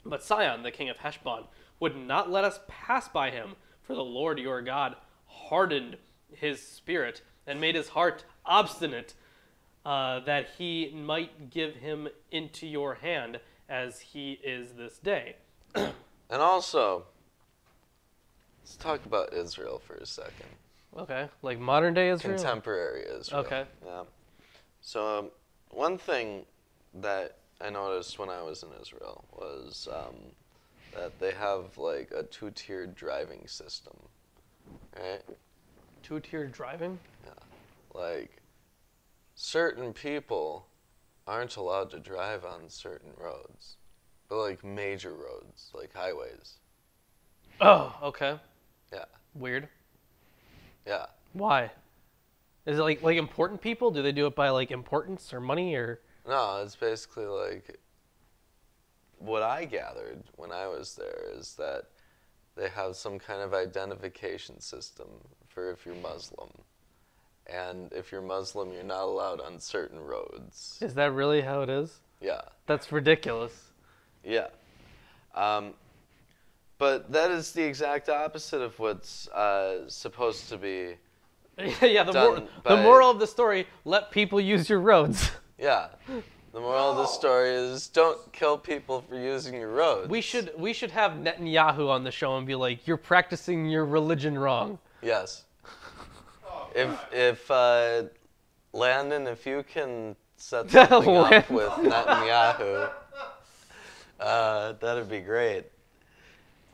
But Sihon, the king of Heshbon, would not let us pass by him, for the Lord your God hardened his spirit and made his heart obstinate, that he might give him into your hand as he is this day. And also, let's talk about Israel for a second. Okay, like modern day Israel? Contemporary Israel. Okay. Yeah. So one thing that I noticed when I was in Israel was that they have like a 2-tiered driving system, right? 2-tiered driving? Yeah. Like, certain people aren't allowed to drive on certain roads, but like major roads, like highways. Oh, okay. Yeah. Weird. Yeah. Why? Is it like important people? Do they do it by like importance or money or? No, it's basically like what I gathered when I was there is that they have some kind of identification system for if you're Muslim. And if you're Muslim, you're not allowed on certain roads. Is that really how it is? Yeah. That's ridiculous. Yeah. But that is the exact opposite of what's supposed to be Yeah, the moral of the story, let people use your roads. Yeah. The moral of the story is don't kill people for using your roads. We should have Netanyahu on the show and be like, "You're practicing your religion wrong." Yes. If Landon, if you can set something up with Netanyahu, that'd be great.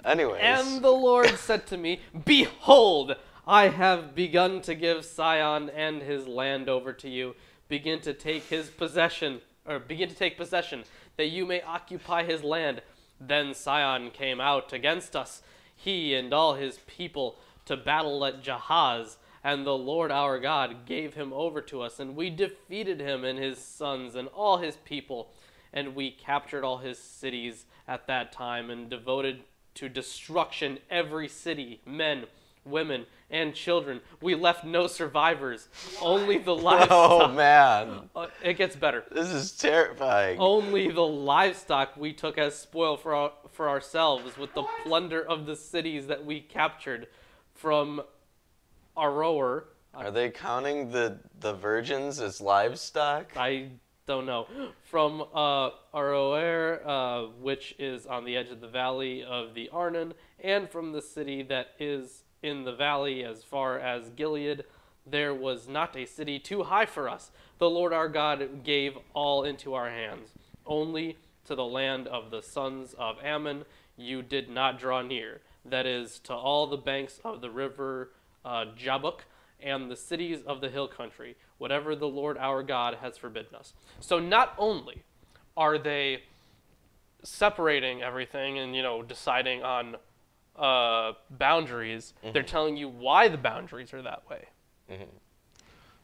Anyways. And the Lord said to me, Behold, I have begun to give Sihon and his land over to you. Begin to take possession, that you may occupy his land. Then Sihon came out against us, he and all his people, to battle at Jahaz. And the Lord our God gave him over to us, and we defeated him and his sons and all his people. And we captured all his cities at that time, and devoted to destruction every city, men, women, and children. We left no survivors, only the livestock. Oh, man. It gets better. This is terrifying. Only the livestock we took as spoil for ourselves, with the plunder of the cities that we captured from Aroer. Are they counting the virgins as livestock? I don't know. From Aroer, which is on the edge of the valley of the Arnon, and from the city that is in the valley as far as Gilead, there was not a city too high for us. The Lord our God gave all into our hands. Only to the land of the sons of Ammon you did not draw near, that is, to all the banks of the river Jabbok, and the cities of the hill country, whatever the Lord our God has forbidden us. So not only are they separating everything and, deciding on boundaries, they're telling you why the boundaries are that way. Mm-hmm.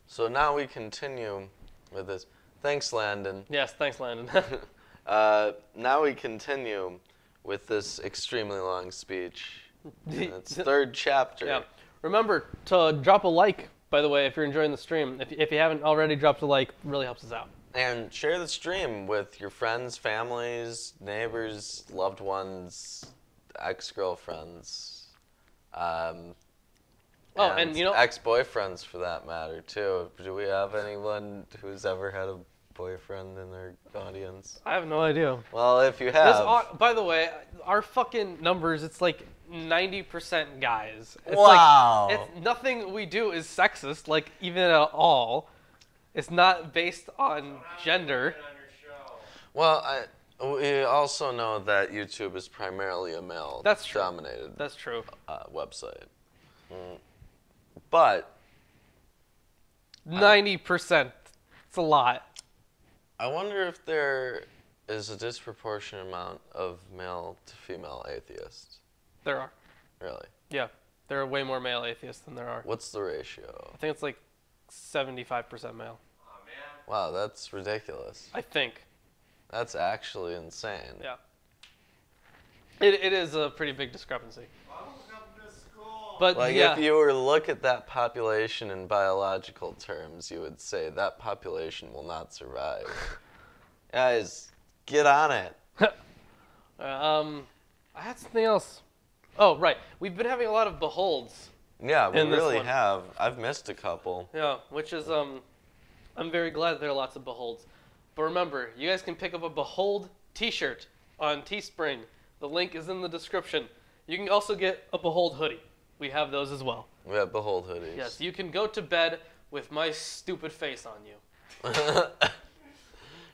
So now we continue with this. Thanks, Landon. Yes, thanks, Landon. Now we continue with this extremely long speech. It's third chapter. Yeah. Remember to drop a like, by the way, if you're enjoying the stream. If you haven't already dropped a like, it really helps us out. And share the stream with your friends, families, neighbors, loved ones, ex-girlfriends, and ex-boyfriends for that matter, too. Do we have anyone who's ever had a boyfriend in their audience? I have no idea. Well, if you have... By the way, our fucking numbers, it's like 90% guys. It's wow. It's nothing we do is sexist, like, even at all. It's not based on gender. Well, we also know that YouTube is primarily a male-dominated That's true. Website. But 90%. It's a lot. I wonder if there is a disproportionate amount of male to female atheists. There are. Really? Yeah. There are way more male atheists than there are. What's the ratio? I think it's like 75% male. Oh, man. Wow, that's ridiculous. I think. That's actually insane. Yeah. It is a pretty big discrepancy. Why don't we come to school? But Like, yeah. if you were to look at that population in biological terms, you would say that population will not survive. Guys, get on it. I had something else. Oh, right. We've been having a lot of beholds. Yeah, we in this really one. have. I've missed a couple. Yeah, which is, I'm very glad there are lots of beholds. But remember, you guys can pick up a behold t-shirt on Teespring. The link is in the description. You can also get a behold hoodie. We have those as well. We have behold hoodies. Yes, you can go to bed with my stupid face on you.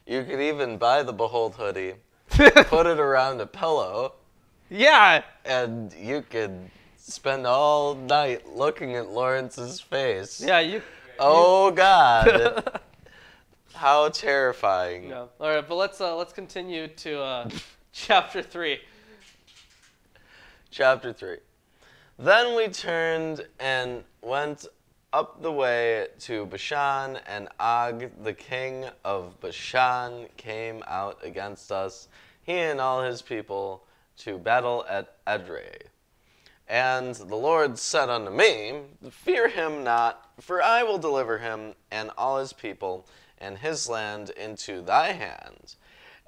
You could even buy the behold hoodie, put it around a pillow, Yeah! and you could spend all night looking at Lawrence's face. Yeah, you... Oh, God. How terrifying. Yeah. All right, but let's continue to chapter 3. Chapter 3. Then we turned and went up the way to Bashan, and Og, the king of Bashan, came out against us, he and all his people, to battle at Edrei. And the Lord said unto me, Fear him not, for I will deliver him and all his people and his land into thy hand.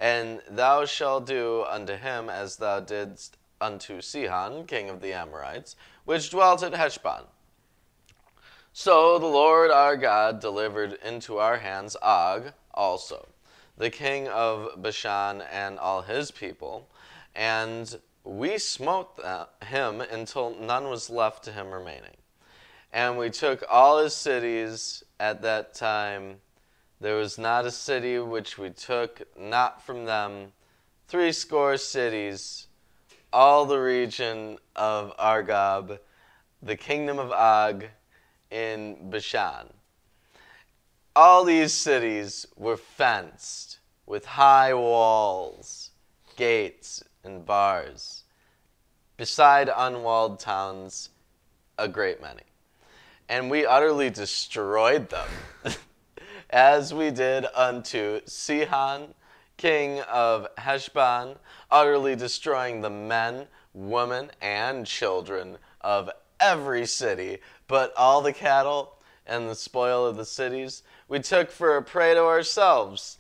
And thou shalt do unto him as thou didst unto Sihon, king of the Amorites, which dwelt at Heshbon. So the Lord our God delivered into our hands Og also, the king of Bashan and all his people, and we smote him until none was left to him remaining. And we took all his cities at that time. There was not a city which we took not from them, 70 cities all the region of Argob, the kingdom of Og in Bashan. All these cities were fenced with high walls, gates, and bars, beside unwalled towns, a great many. And we utterly destroyed them, as we did unto Sihon, king of Heshbon, utterly destroying the men, women, and children of every city, but all the cattle and the spoil of the cities we took for a prey to ourselves.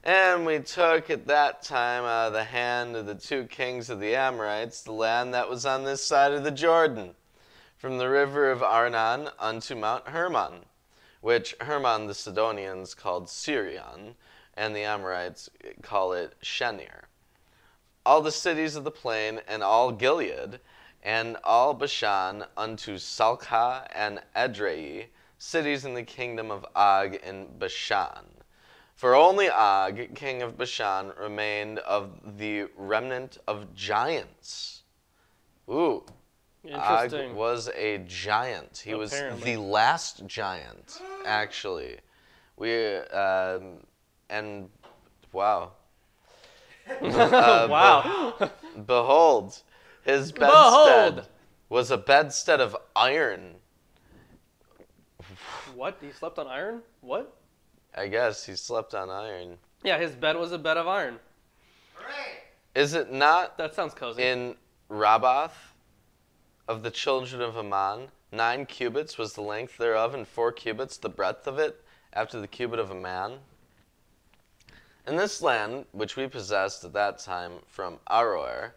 And we took at that time out of the hand of the 2 kings of the Amorites the land that was on this side of the Jordan, from the river of Arnon unto Mount Hermon, which Hermon the Sidonians called Sirion, and the Amorites call it Shenir. All the cities of the plain, and all Gilead, and all Bashan unto Salcah and Edrei, cities in the kingdom of Og in Bashan. For only Og, king of Bashan, remained of the remnant of giants. Ooh. Og Interesting. was a giant. He Apparently. was the last giant, actually. And wow. Wow. Behold, his bedstead Behold! was a bedstead of iron. What? He slept on iron? What? I guess he slept on iron. Yeah, his bed was a bed of iron. Hooray! Is it not That sounds cozy. in Rabbath of the children of Ammon? 9 cubits was the length thereof, and 4 cubits the breadth of it, after the cubit of a man. In this land, which we possessed at that time from Aroer,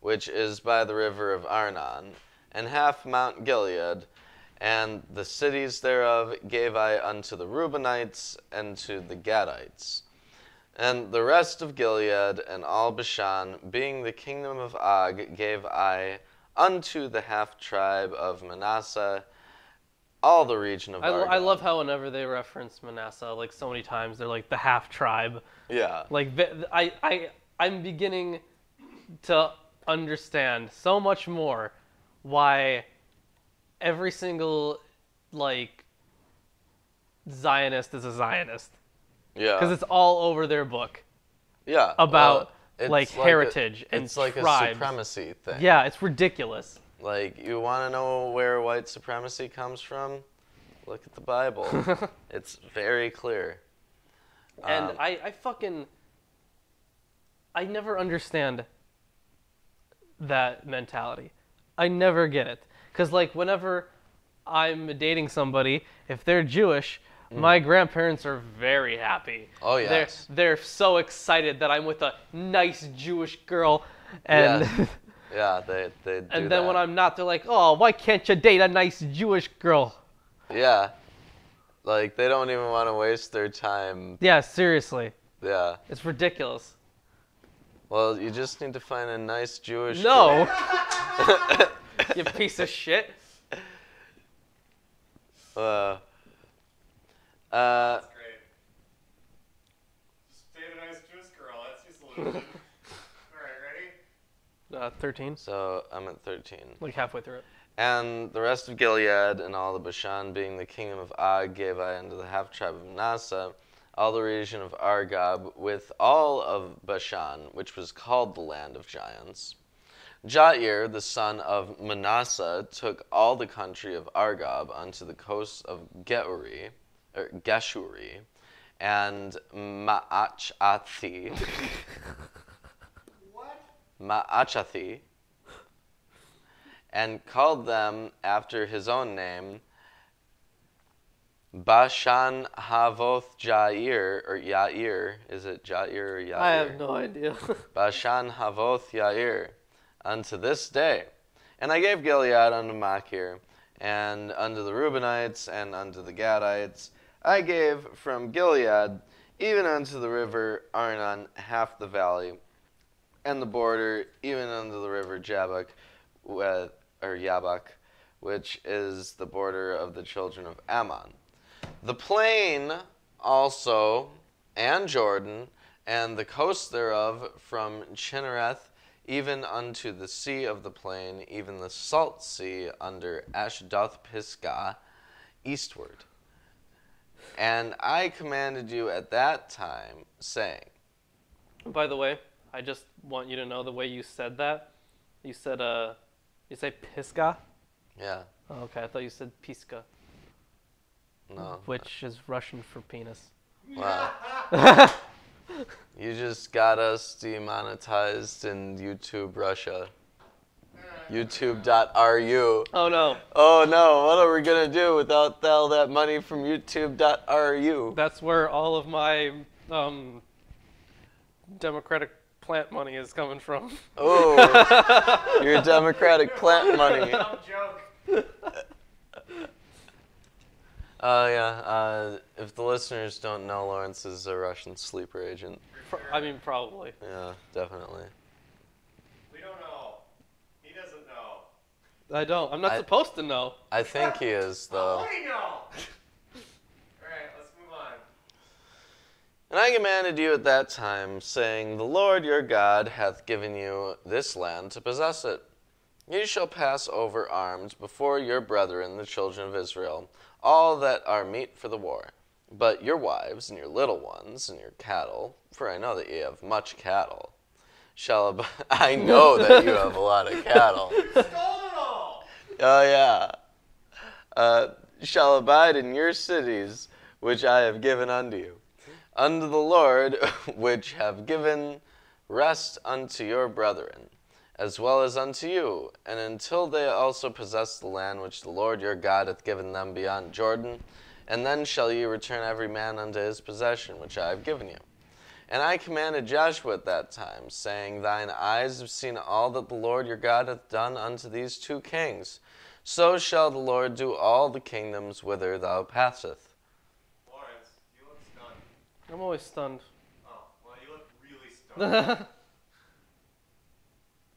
which is by the river of Arnon, and half Mount Gilead, and the cities thereof gave I unto the Reubenites and to the Gadites. And the rest of Gilead and all Bashan, being the kingdom of Og, gave I unto the half-tribe of Manasseh, all the region of Argob. I love how whenever they reference Manasseh, like so many times, they're like the half tribe. Yeah. Like I'm beginning to understand so much more why every single like Zionist is a Zionist, Yeah. because it's all over their book Yeah. about it's like heritage and it's like tribes. a supremacy thing. Yeah, it's ridiculous. Like, you want to know where white supremacy comes from? Look at the Bible. It's very clear. And I never understand that mentality. I never get it. Because, like, whenever I'm dating somebody, if they're Jewish, my grandparents are very happy. Oh, yes. They're so excited that I'm with a nice Jewish girl. And Yes. Yeah, they do and then that. when I'm not, they're like, oh, why can't you date a nice Jewish girl? Yeah. Like, they don't even want to waste their time. Yeah, seriously. Yeah. It's ridiculous. Well, you just need to find a nice Jewish No. You piece of shit. girl. That's great. Just date a nice Jewish girl. That's your solution. Alright, ready? 13. So, I'm at 13. Like halfway through it. And the rest of Gilead and all the Bashan, being the kingdom of Og, gave I unto the half-tribe of Manasseh, all the region of Argob, with all of Bashan, which was called the land of giants. Jair, the son of Manasseh, took all the country of Argob unto the coasts of Geshuri, and Ma'achathi, What? Ma'achathi, and called them after his own name, Bashan Havoth Jair, or Yair. Is it Jair or Yair? I have no idea. Bashan Havoth Yair, unto this day. And I gave Gilead unto Machir, and unto the Reubenites, and unto the Gadites. I gave from Gilead, even unto the river Arnon, half the valley, and the border, even unto the river Jabbok, Yabok, which is the border of the children of Ammon. The plain also, and Jordan, and the coast thereof, from Chinnereth even unto the sea of the plain, even the salt sea under Ashdoth Pisgah, eastward. And I commanded you at that time, saying. By the way, I just want you to know the way you said that. You said, you say Pisgah? Yeah. Oh, okay, I thought you said Piska. No. Which is Russian for penis. Wow. You just got us demonetized in YouTube Russia. YouTube.ru. Oh no. Oh no, what are we gonna do without all that money from YouTube.ru? That's where all of my Democratic plant money is coming from. Oh, your Democratic plant money. Dumb joke. If the listeners don't know, Lawrence is a Russian sleeper agent. I mean, probably. Yeah, definitely. We don't know. He doesn't know. I don't. I'm not supposed to know. I think he is, though. We know. Alright, let's move on. And I commanded you at that time, saying, The Lord your God hath given you this land to possess it. You shall pass over armed before your brethren, the children of Israel, all that are meet for the war. But your wives and your little ones and your cattle, for I know that you have much cattle, I know that you have a lot of cattle. Stole it all. Oh yeah. Shall abide in your cities, which I have given unto you, unto the Lord, which have given rest unto your brethren, as well as unto you, and until they also possess the land which the Lord your God hath given them beyond Jordan, and then shall ye return every man unto his possession, which I have given you. And I commanded Joshua at that time, saying, Thine eyes have seen all that the Lord your God hath done unto these two kings. So shall the Lord do all the kingdoms whither thou passeth. Lawrence, you look stunned. I'm always stunned. Oh, well, you look really stunned.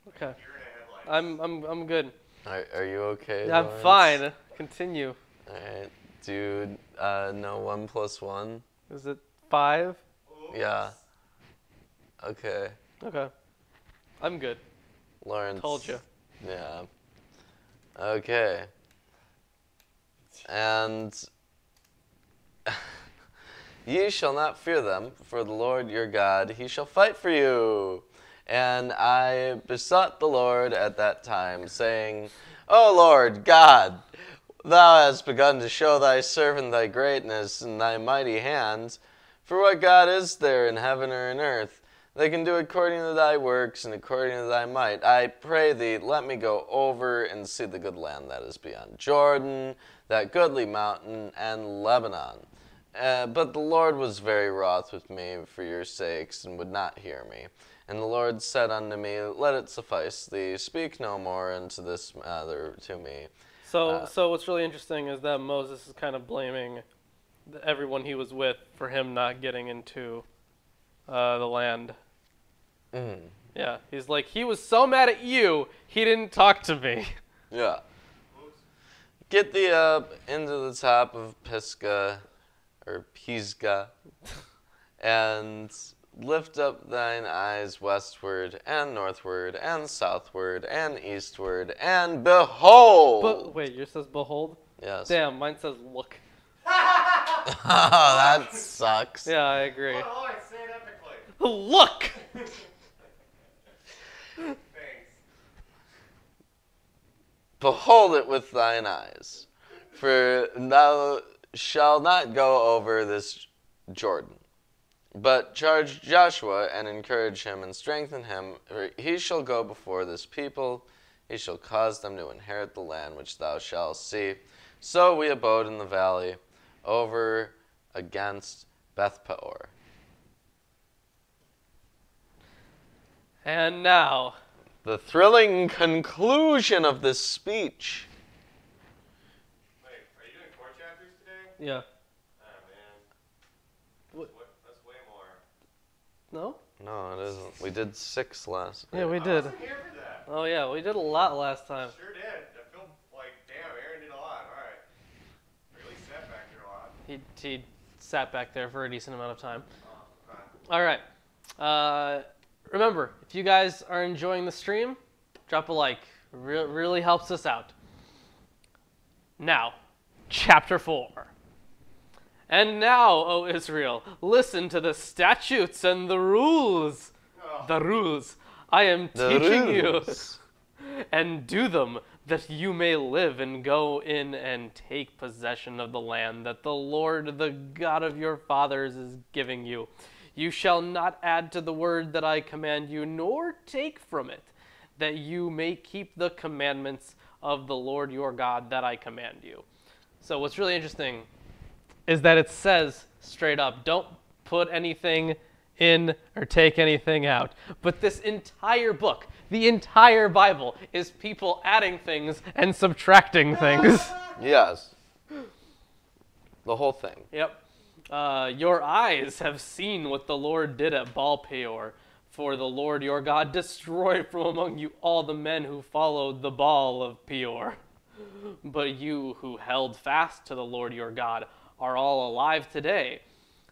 Okay. You're in a headlight. I'm good. Are you okay, I'm Lawrence? fine. Continue. Alright. Do you know 1 + 1? Is it 5? Oops. Yeah. Okay. Okay. I'm good. Lawrence. Told you. Yeah. Okay. And ye shall not fear them, for the Lord your God, he shall fight for you. And I besought the Lord at that time, saying, O Lord God, thou hast begun to show thy servant thy greatness and thy mighty hand. For what God is there in heaven or in earth that can do according to thy works and according to thy might? I pray thee, let me go over and see the good land that is beyond Jordan, that goodly mountain, and Lebanon. But the Lord was very wroth with me for your sakes, and would not hear me. And the Lord said unto me, Let it suffice thee, speak no more unto this matter to me. So what's really interesting is that Moses is kind of blaming everyone he was with for him not getting into the land. Mm. Yeah, he's like, he was so mad at you, he didn't talk to me. Yeah. Get thee up into the top of Pisgah, or Pisgah, and lift up thine eyes westward, and northward, and southward, and eastward, and behold! But wait, yours says behold? Yes. Damn, mine says look. Oh, that sucks. Yeah, I agree. Oh, Lawrence, say it epically. Look! Thanks. Behold it with thine eyes, for thou shalt not go over this Jordan. But charge Joshua, and encourage him, and strengthen him, for he shall go before this people, he shall cause them to inherit the land which thou shalt see. So we abode in the valley, over against Beth Peor. And now, The thrilling conclusion of this speech. Wait, are you doing 4 chapters today? yeah. Oh, man. What? That's way more. No? No, it isn't. We did 6 last Yeah, we I did. wasn't here for that. Oh yeah, we did a lot last time. Sure did. I feel like, damn, Aaron did a lot. All right. Or at least sat back there a lot. He sat back there for a decent amount of time. Oh, fine. All right. remember, if you guys are enjoying the stream, drop a like. Really helps us out. Now, chapter 4. And now, O Israel, listen to the statutes and the rules. The rules I am teaching you. And do them, that you may live and go in and take possession of the land that the Lord, the God of your fathers, is giving you. You shall not add to the word that I command you, nor take from it, that you may keep the commandments of the Lord your God that I command you. So what's really interesting is that it says straight up, don't put anything in or take anything out. But this entire book, the entire Bible, is people adding things and subtracting things. Yes. The whole thing. Yep. Your eyes have seen what the Lord did at Baal Peor, for the Lord your God destroyed from among you all the men who followed the Baal of Peor. But you who held fast to the Lord your God are all alive today.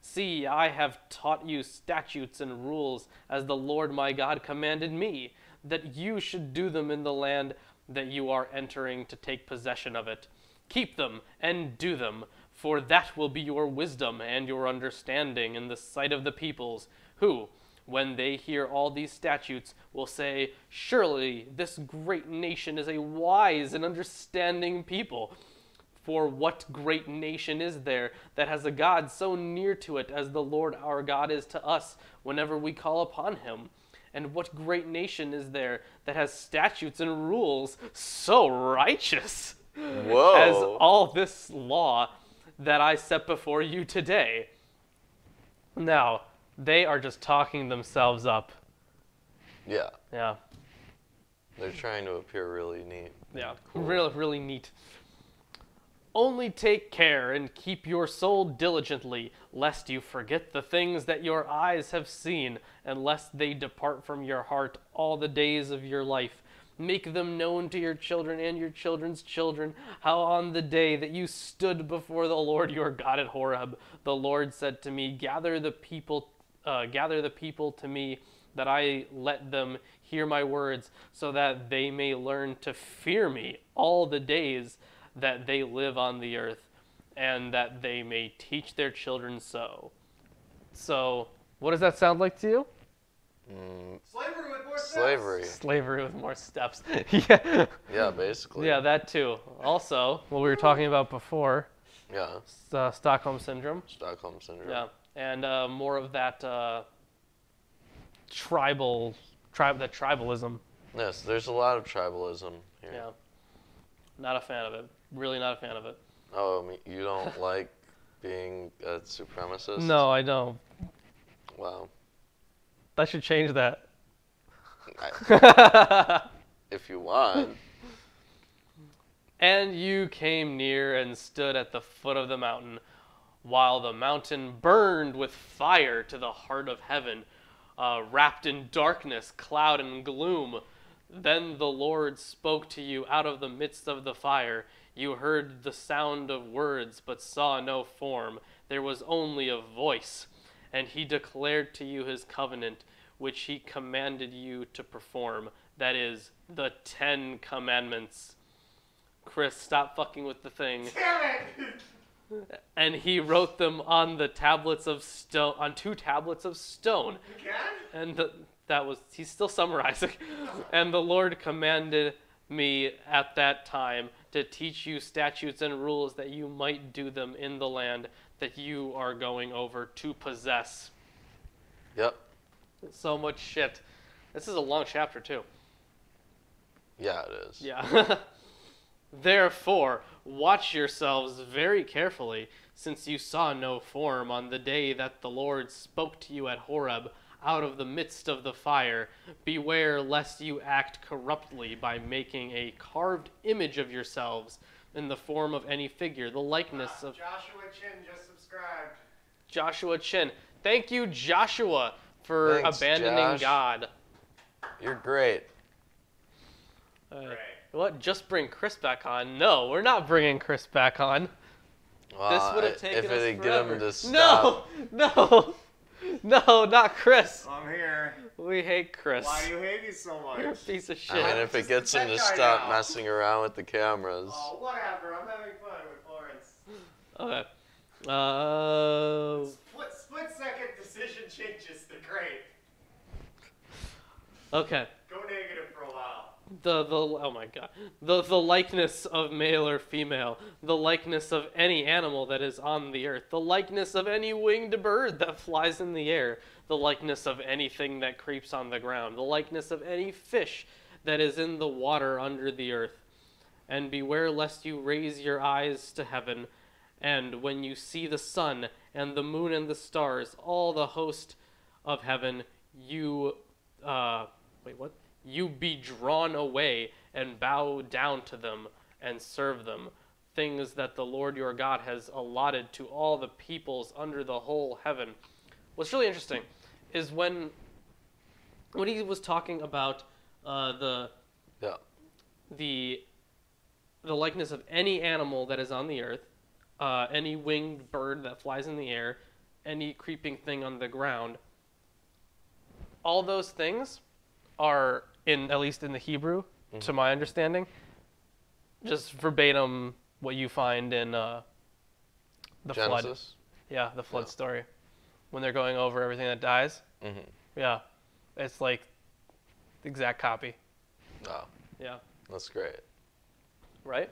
See, I have taught you statutes and rules as the Lord my God commanded me, that you should do them in the land that you are entering to take possession of it. Keep them and do them, for that will be your wisdom and your understanding in the sight of the peoples, who, when they hear all these statutes, will say, surely this great nation is a wise and understanding people. For what great nation is there that has a God so near to it as the Lord our God is to us whenever we call upon him? And what great nation is there that has statutes and rules so righteous as all this law that I set before you today? Now, they are just talking themselves up. Yeah. Yeah. They're trying to appear really neat. Yeah, Cool. really neat. Only take care and keep your soul diligently, lest you forget the things that your eyes have seen, and lest they depart from your heart all the days of your life. Make them known to your children and your children's children, how on the day that you stood before the Lord your God at Horeb, the Lord said to me, gather the people to me, that I let them hear my words, so that they may learn to fear me all the days that they live on the earth, and that they may teach their children so. So, what does that sound like to you? Slavery with more steps. Slavery. Slavery with more steps. Yeah. Yeah, basically. Yeah, that too. Also, what we were talking about before, Yeah. Stockholm Syndrome. Stockholm Syndrome. Yeah, and more of that tribalism. Yes, there's a lot of tribalism here. Yeah. Not a fan of it. Really not a fan of it. Oh, you don't like being a supremacist? No, I don't. Wow. I should change that. If you want. And you came near and stood at the foot of the mountain, while the mountain burned with fire to the heart of heaven, wrapped in darkness, cloud, and gloom. Then the Lord spoke to you out of the midst of the fire. You heard the sound of words, but saw no form. There was only a voice. And he declared to you his covenant, which he commanded you to perform. That is, the 10 Commandments. Chris, stop fucking with the thing. Damn it! And he wrote them on the tablets of stone, on 2 tablets of stone. Again? And he's still summarizing. And the Lord commanded me at that time to teach you statutes and rules, that you might do them in the land that you are going over to possess. Yep. So much shit. This is a long chapter too. Yeah, it is. Yeah. Therefore, watch yourselves very carefully, since you saw no form on the day that the Lord spoke to you at Horeb out of the midst of the fire. Beware lest you act corruptly by making a carved image of yourselves in the form of any figure, the likeness of... Joshua Chin just subscribed. Joshua Chin. Thank you, Joshua, for abandoning Josh. God. You're great. Great. What? Just bring Chris back on? No, we're not bringing Chris back on. Well, This would have taken if us it'd get forever. him to stop. No, not Chris. I'm here. We hate Chris. Why do you hate me so much? You're a piece of shit. I mean, if it gets him to That guy stop now. messing around with the cameras. Oh, whatever. I'm having fun with Lawrence. Okay. Split second decision changes the great. Okay. Go negative for a while. Oh my god. The likeness of male or female, the likeness of any animal that is on the earth, the likeness of any winged bird that flies in the air, the likeness of anything that creeps on the ground, the likeness of any fish that is in the water under the earth. And beware lest you raise your eyes to heaven, and when you see the sun and the moon and the stars, all the host of heaven, you you be drawn away and bow down to them and serve them, things that the Lord your God has allotted to all the peoples under the whole heaven. What's really interesting is when he was talking about the likeness of any animal that is on the earth, any winged bird that flies in the air, any creeping thing on the ground, all those things are, at least in the Hebrew, to my understanding, just verbatim what you find in the flood. Genesis? Yeah, the flood story. When they're going over everything that dies. Mm-hmm. Yeah. It's like the exact copy. Oh, Yeah. that's great. Right?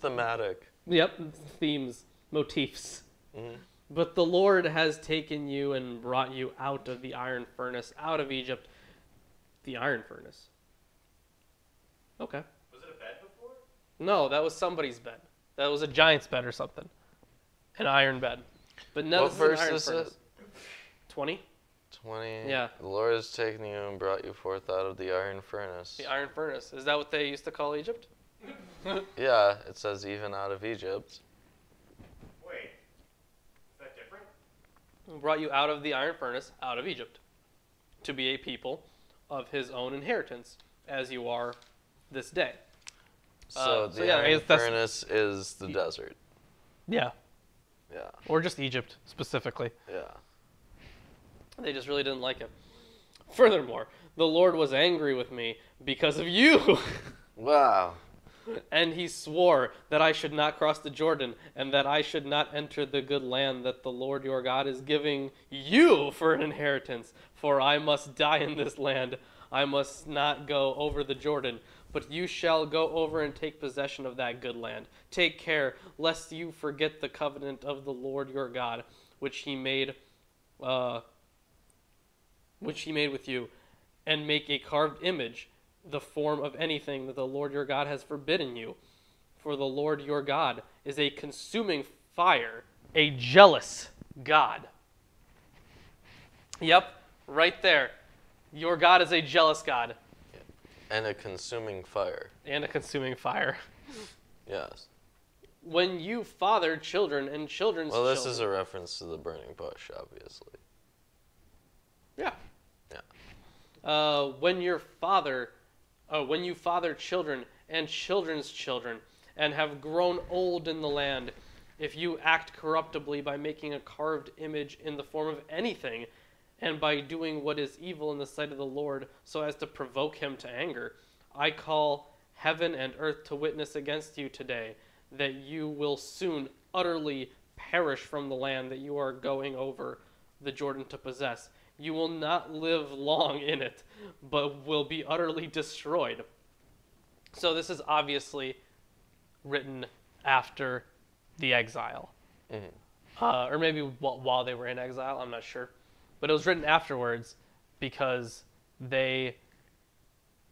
Thematic. Yep. Themes. Motifs. Mm-hmm. But the Lord has taken you and brought you out of the iron furnace, out of Egypt. The iron furnace. Okay. Was it a bed before? No, that was somebody's bed. That was a giant's bed or something. An iron bed. But no, What this is an verse iron is furnace. it? 20? 20. Yeah. The Lord has taken you and brought you forth out of the iron furnace. The iron furnace. Is that what they used to call Egypt? Yeah, it says even out of Egypt. Wait. Is that different? Brought you out of the iron furnace, out of Egypt, to be a people of his own inheritance, as you are this day. So so the yeah, I iron guess that's- furnace is the desert. Yeah. Yeah. Or just Egypt, specifically. Yeah. They just really didn't like it. Furthermore, the Lord was angry with me because of you. Wow. And he swore that I should not cross the Jordan, and that I should not enter the good land that the Lord your God is giving you for an inheritance. For I must die in this land. I must not go over the Jordan. But you shall go over and take possession of that good land. Take care, lest you forget the covenant of the Lord your God, which he made with you, and make a carved image, the form of anything that the Lord your God has forbidden you. For the Lord your God is a consuming fire, a jealous God. Yep, right there. Your God is a jealous God. And a consuming fire. And a consuming fire. Yes. When you father children and children's Well, children... this is a reference to the burning bush, obviously. Yeah. Yeah. When you father children and children's children, and have grown old in the land, if you act corruptibly by making a carved image in the form of anything, and by doing what is evil in the sight of the Lord, so as to provoke him to anger, I call heaven and earth to witness against you today, that you will soon utterly perish from the land that you are going over the Jordan to possess. You will not live long in it, but will be utterly destroyed. So this is obviously written after the exile. Mm-hmm. Or maybe while they were in exile, I'm not sure. But it was written afterwards because they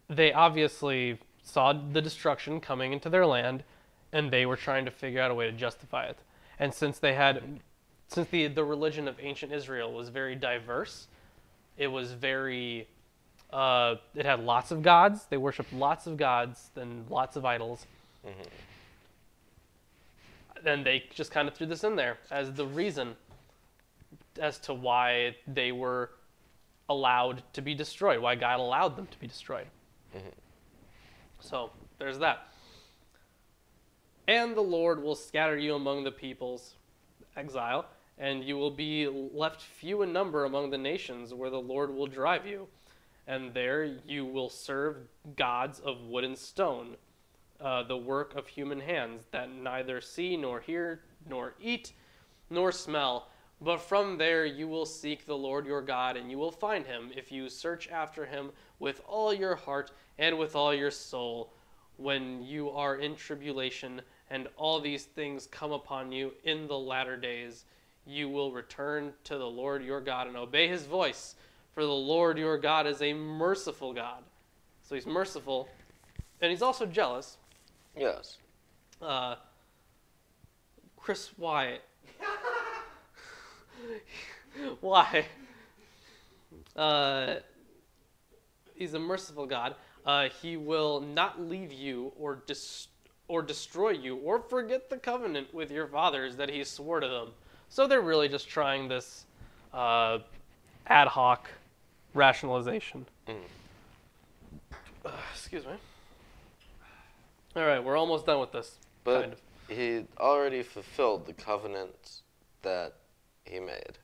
obviously saw the destruction coming into their land, and they were trying to figure out a way to justify it. And since the religion of ancient Israel was very diverse, it was very, it had lots of gods. They worshipped lots of gods and lots of idols. Mm-hmm. Then they just kind of threw this in there as the reason as to why they were allowed to be destroyed, why God allowed them to be destroyed. Mm-hmm. So there's that. And the Lord will scatter you among the peoples, exile, and you will be left few in number among the nations where the Lord will drive you. And there you will serve gods of wood and stone, the work of human hands, that neither see nor hear nor eat nor smell. But from there you will seek the Lord your God, and you will find him if you search after him with all your heart and with all your soul. When you are in tribulation and all these things come upon you in the latter days, you will return to the Lord your God and obey his voice. For the Lord your God is a merciful God. So he's merciful, and he's also jealous. Yes. Chris, why? Why? He's a merciful God. He will not leave you or destroy you or forget the covenant with your fathers that he swore to them. So they're really just trying this ad hoc rationalization. Excuse me. All right, we're almost done with this. But kind of. he already fulfilled the covenant that he made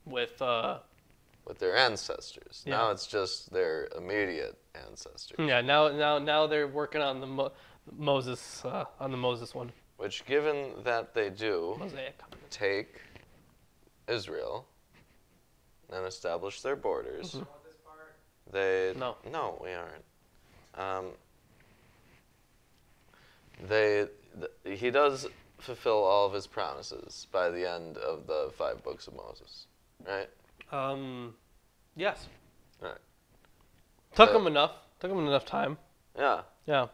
With their ancestors. Yeah. Now it's just their immediate ancestors. yeah, now they're working on the Moses on the Moses one. Which, given that they do Mosaic covenant. take Israel and establish their borders, Mhm. Want this part? No, we aren't. He does fulfill all of his promises by the end of the 5 books of Moses, right? Yes. Right. Took So- him enough time. Yeah. Yeah.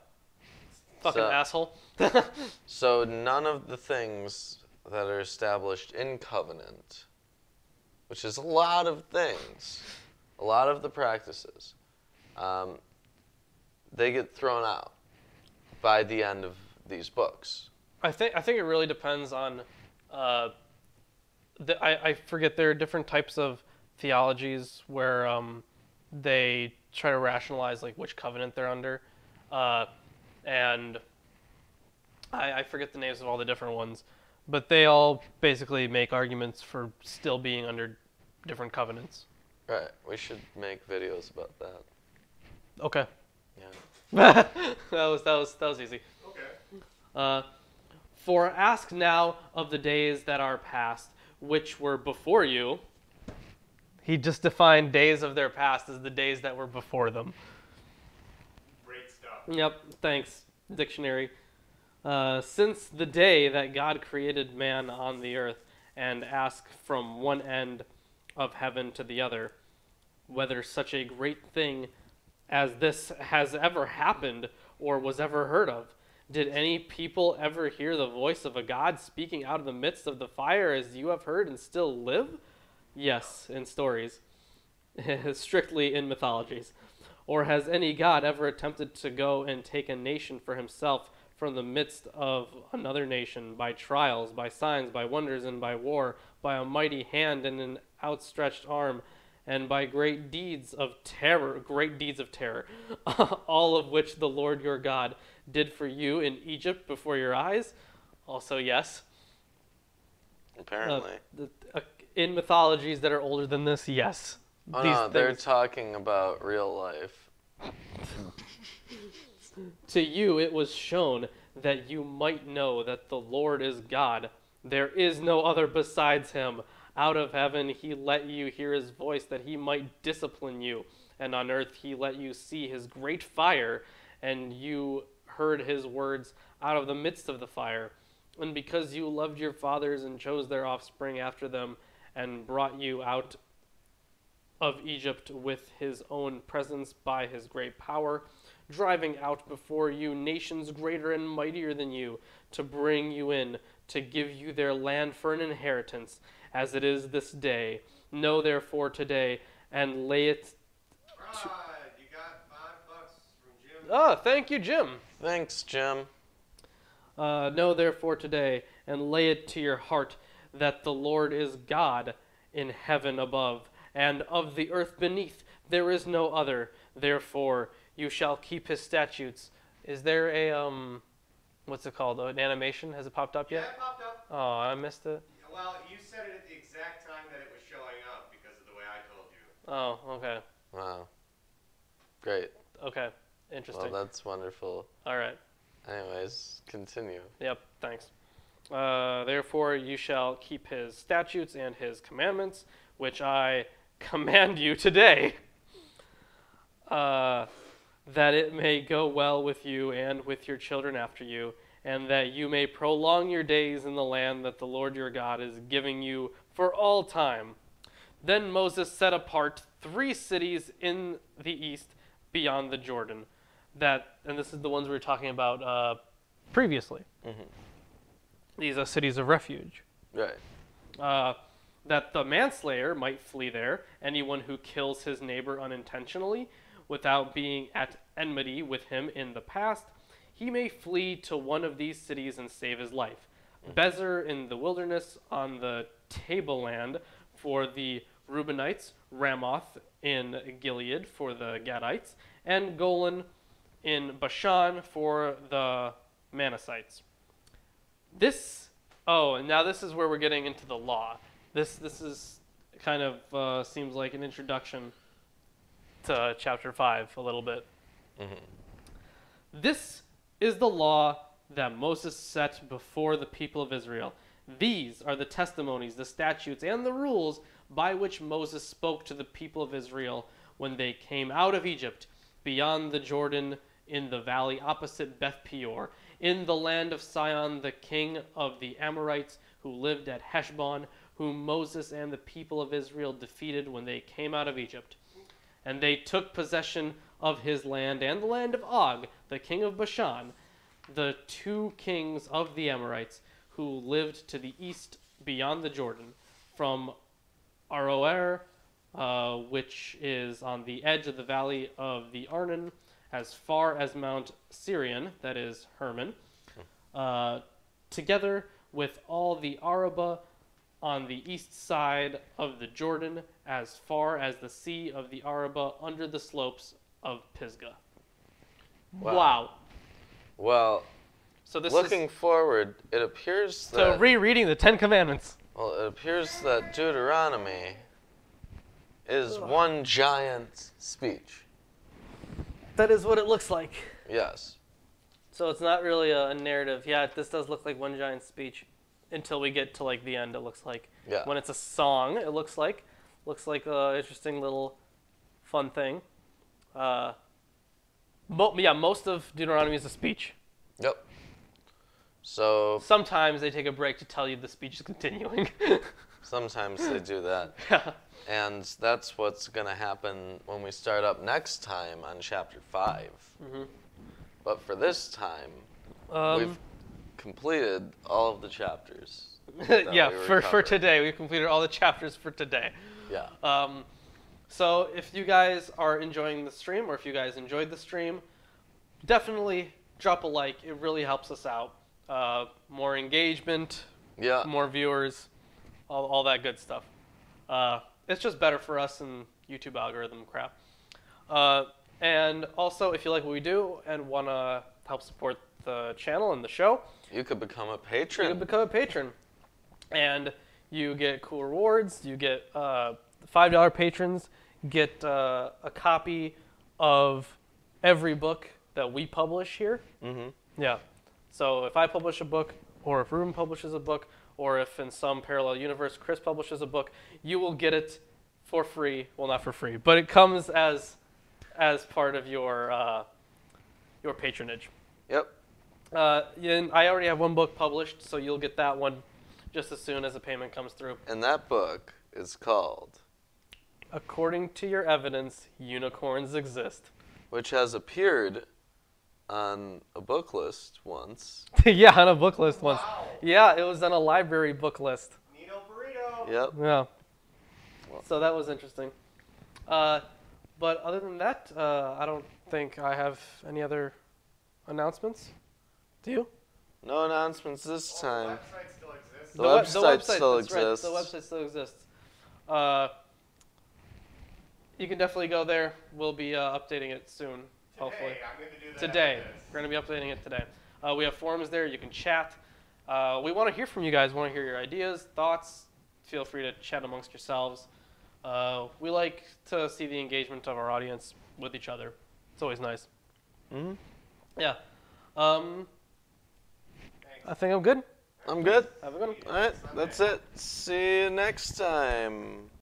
Fucking So- asshole. So none of the things that are established in covenant, which is a lot of things, a lot of the practices, they get thrown out by the end of these books. I think it really depends on. I forget, there are different types of theologies where they try to rationalize like which covenant they're under, and I forget the names of all the different ones, but they all basically make arguments for still being under different covenants. Right. We should make videos about that. Okay. Yeah. that was easy. Okay. For ask now of the days that are past, which were before you. He just defined days of their past as the days that were before them. Great stuff. Yep, thanks, dictionary. Since the day that God created man on the earth, and ask from one end of heaven to the other, whether such a great thing as this has ever happened or was ever heard of. Did any people ever hear the voice of a God speaking out of the midst of the fire as you have heard and still live? Yes, in stories. Strictly in mythologies. Or has any God ever attempted to go and take a nation for himself from the midst of another nation by trials, by signs, by wonders, and by war, by a mighty hand and an outstretched arm, and by great deeds of terror, all of which the Lord your God did for you in Egypt before your eyes? Also, yes. Apparently. In mythologies that are older than this, yes. Oh These no, they're things- talking about real life. To you it was shown that you might know that the Lord is God. There is no other besides him. Out of heaven he let you hear his voice that he might discipline you. And on earth he let you see his great fire, and you heard his words out of the midst of the fire. And because you loved your fathers and chose their offspring after them, and brought you out of Egypt with his own presence by his great power, driving out before you nations greater and mightier than you, to bring you in, to give you their land for an inheritance, as it is this day. Know therefore today, and lay it... Right, you got $5 from Jim. Oh, thank you, Jim. Thanks, Jim. Know therefore today, and lay it to your heart, that the Lord is God in heaven above, and of the earth beneath there is no other. Therefore you shall keep his statutes. Is there a, what's it called, an animation? Has it popped up Yeah, yet? it popped up. Oh, I missed it. Well, Well, you said it at the exact time that it was showing up because of the way I told you. Oh, okay. Wow. Great. Okay. Interesting. Well, that's wonderful. All right. Anyways, continue. Yep, thanks. Therefore, you shall keep his statutes and his commandments, which I command you today, that it may go well with you and with your children after you, and that you may prolong your days in the land that the Lord your God is giving you for all time. Then Moses set apart 3 cities in the east beyond the Jordan, and this is the ones we were talking about previously. Mm-hmm. These are cities of refuge. Right. That the manslayer might flee there, anyone who kills his neighbor unintentionally, without being at enmity with him in the past, he may flee to one of these cities and save his life. Bezer in the wilderness on the tableland for the Reubenites, Ramoth in Gilead for the Gadites, and Golan in Bashan for the Manassites. And now this is where we're getting into the law. This is kind of seems like an introduction to chapter 5 a little bit. Mm-hmm. This is the law that Moses set before the people of Israel. These are the testimonies, the statutes, and the rules by which Moses spoke to the people of Israel when they came out of Egypt, beyond the Jordan, in the valley opposite Beth Peor, in the land of Sihon, the king of the Amorites, who lived at Heshbon, whom Moses and the people of Israel defeated when they came out of Egypt. And they took possession of his land and the land of Og, the king of Bashan, the 2 kings of the Amorites, who lived to the east beyond the Jordan, from Aroer, which is on the edge of the valley of the Arnon, as far as Mount Sirion, that is Hermon, together with all the Arabah on the east side of the Jordan, as far as the sea of the Arabah under the slopes of Pisgah. Wow. Well, so this looking forward, it appears that... So rereading the 10 Commandments. Well, it appears that Deuteronomy is one giant speech. That is what it looks like. Yes. So it's not really a narrative. Yeah, this does look like one giant speech until we get to like the end, it looks like. Yeah. When it's a song, it looks like an interesting little fun thing. Most of Deuteronomy is a speech. Yep. So sometimes they take a break to tell you the speech is continuing. Sometimes they do that. Yeah. And that's what's going to happen when we start up next time on chapter 5. Mm-hmm. But for this time, we've completed all of the chapters. Yeah, for today. We've completed all the chapters for today. Yeah. So if you guys are enjoying the stream, or if you guys enjoyed the stream, definitely drop a like. It really helps us out. More engagement, yeah, more viewers, all that good stuff. It's just better for us and YouTube algorithm crap. And also, if you like what we do and want to help support the channel and the show, you could become a patron. You could become a patron. And you get cool rewards. You get $5 patrons get a copy of every book that we publish here. Mm-hmm. Yeah. So if I publish a book, or if Ruben publishes a book, or if in some parallel universe Chris publishes a book, you will get it for free. Well, not for free, but it comes as part of your patronage. Yep. And I already have one book published, so you'll get that one just as soon as the payment comes through. And that book is called According to Your Evidence, Unicorns Exist. Which has appeared on a book list once. Yeah, on a book list once. Yeah, it was on a library book list. Nino Burrito. Yep. Yeah. So that was interesting. But other than that, I don't think I have any other announcements. Do you? No announcements this time. The website still exists. The website still exists. Right, the website still exists. You can definitely go there. We'll be updating it soon, hopefully. I'm going to do that Today. We're going to be updating it today. We have forums there. You can chat. We want to hear from you guys. We want to hear your ideas, thoughts. Feel free to chat amongst yourselves. We like to see the engagement of our audience with each other. It's always nice. Mm-hmm. Yeah. I think I'm good. I'm good. Have a good one. All right, that's it. See you next time.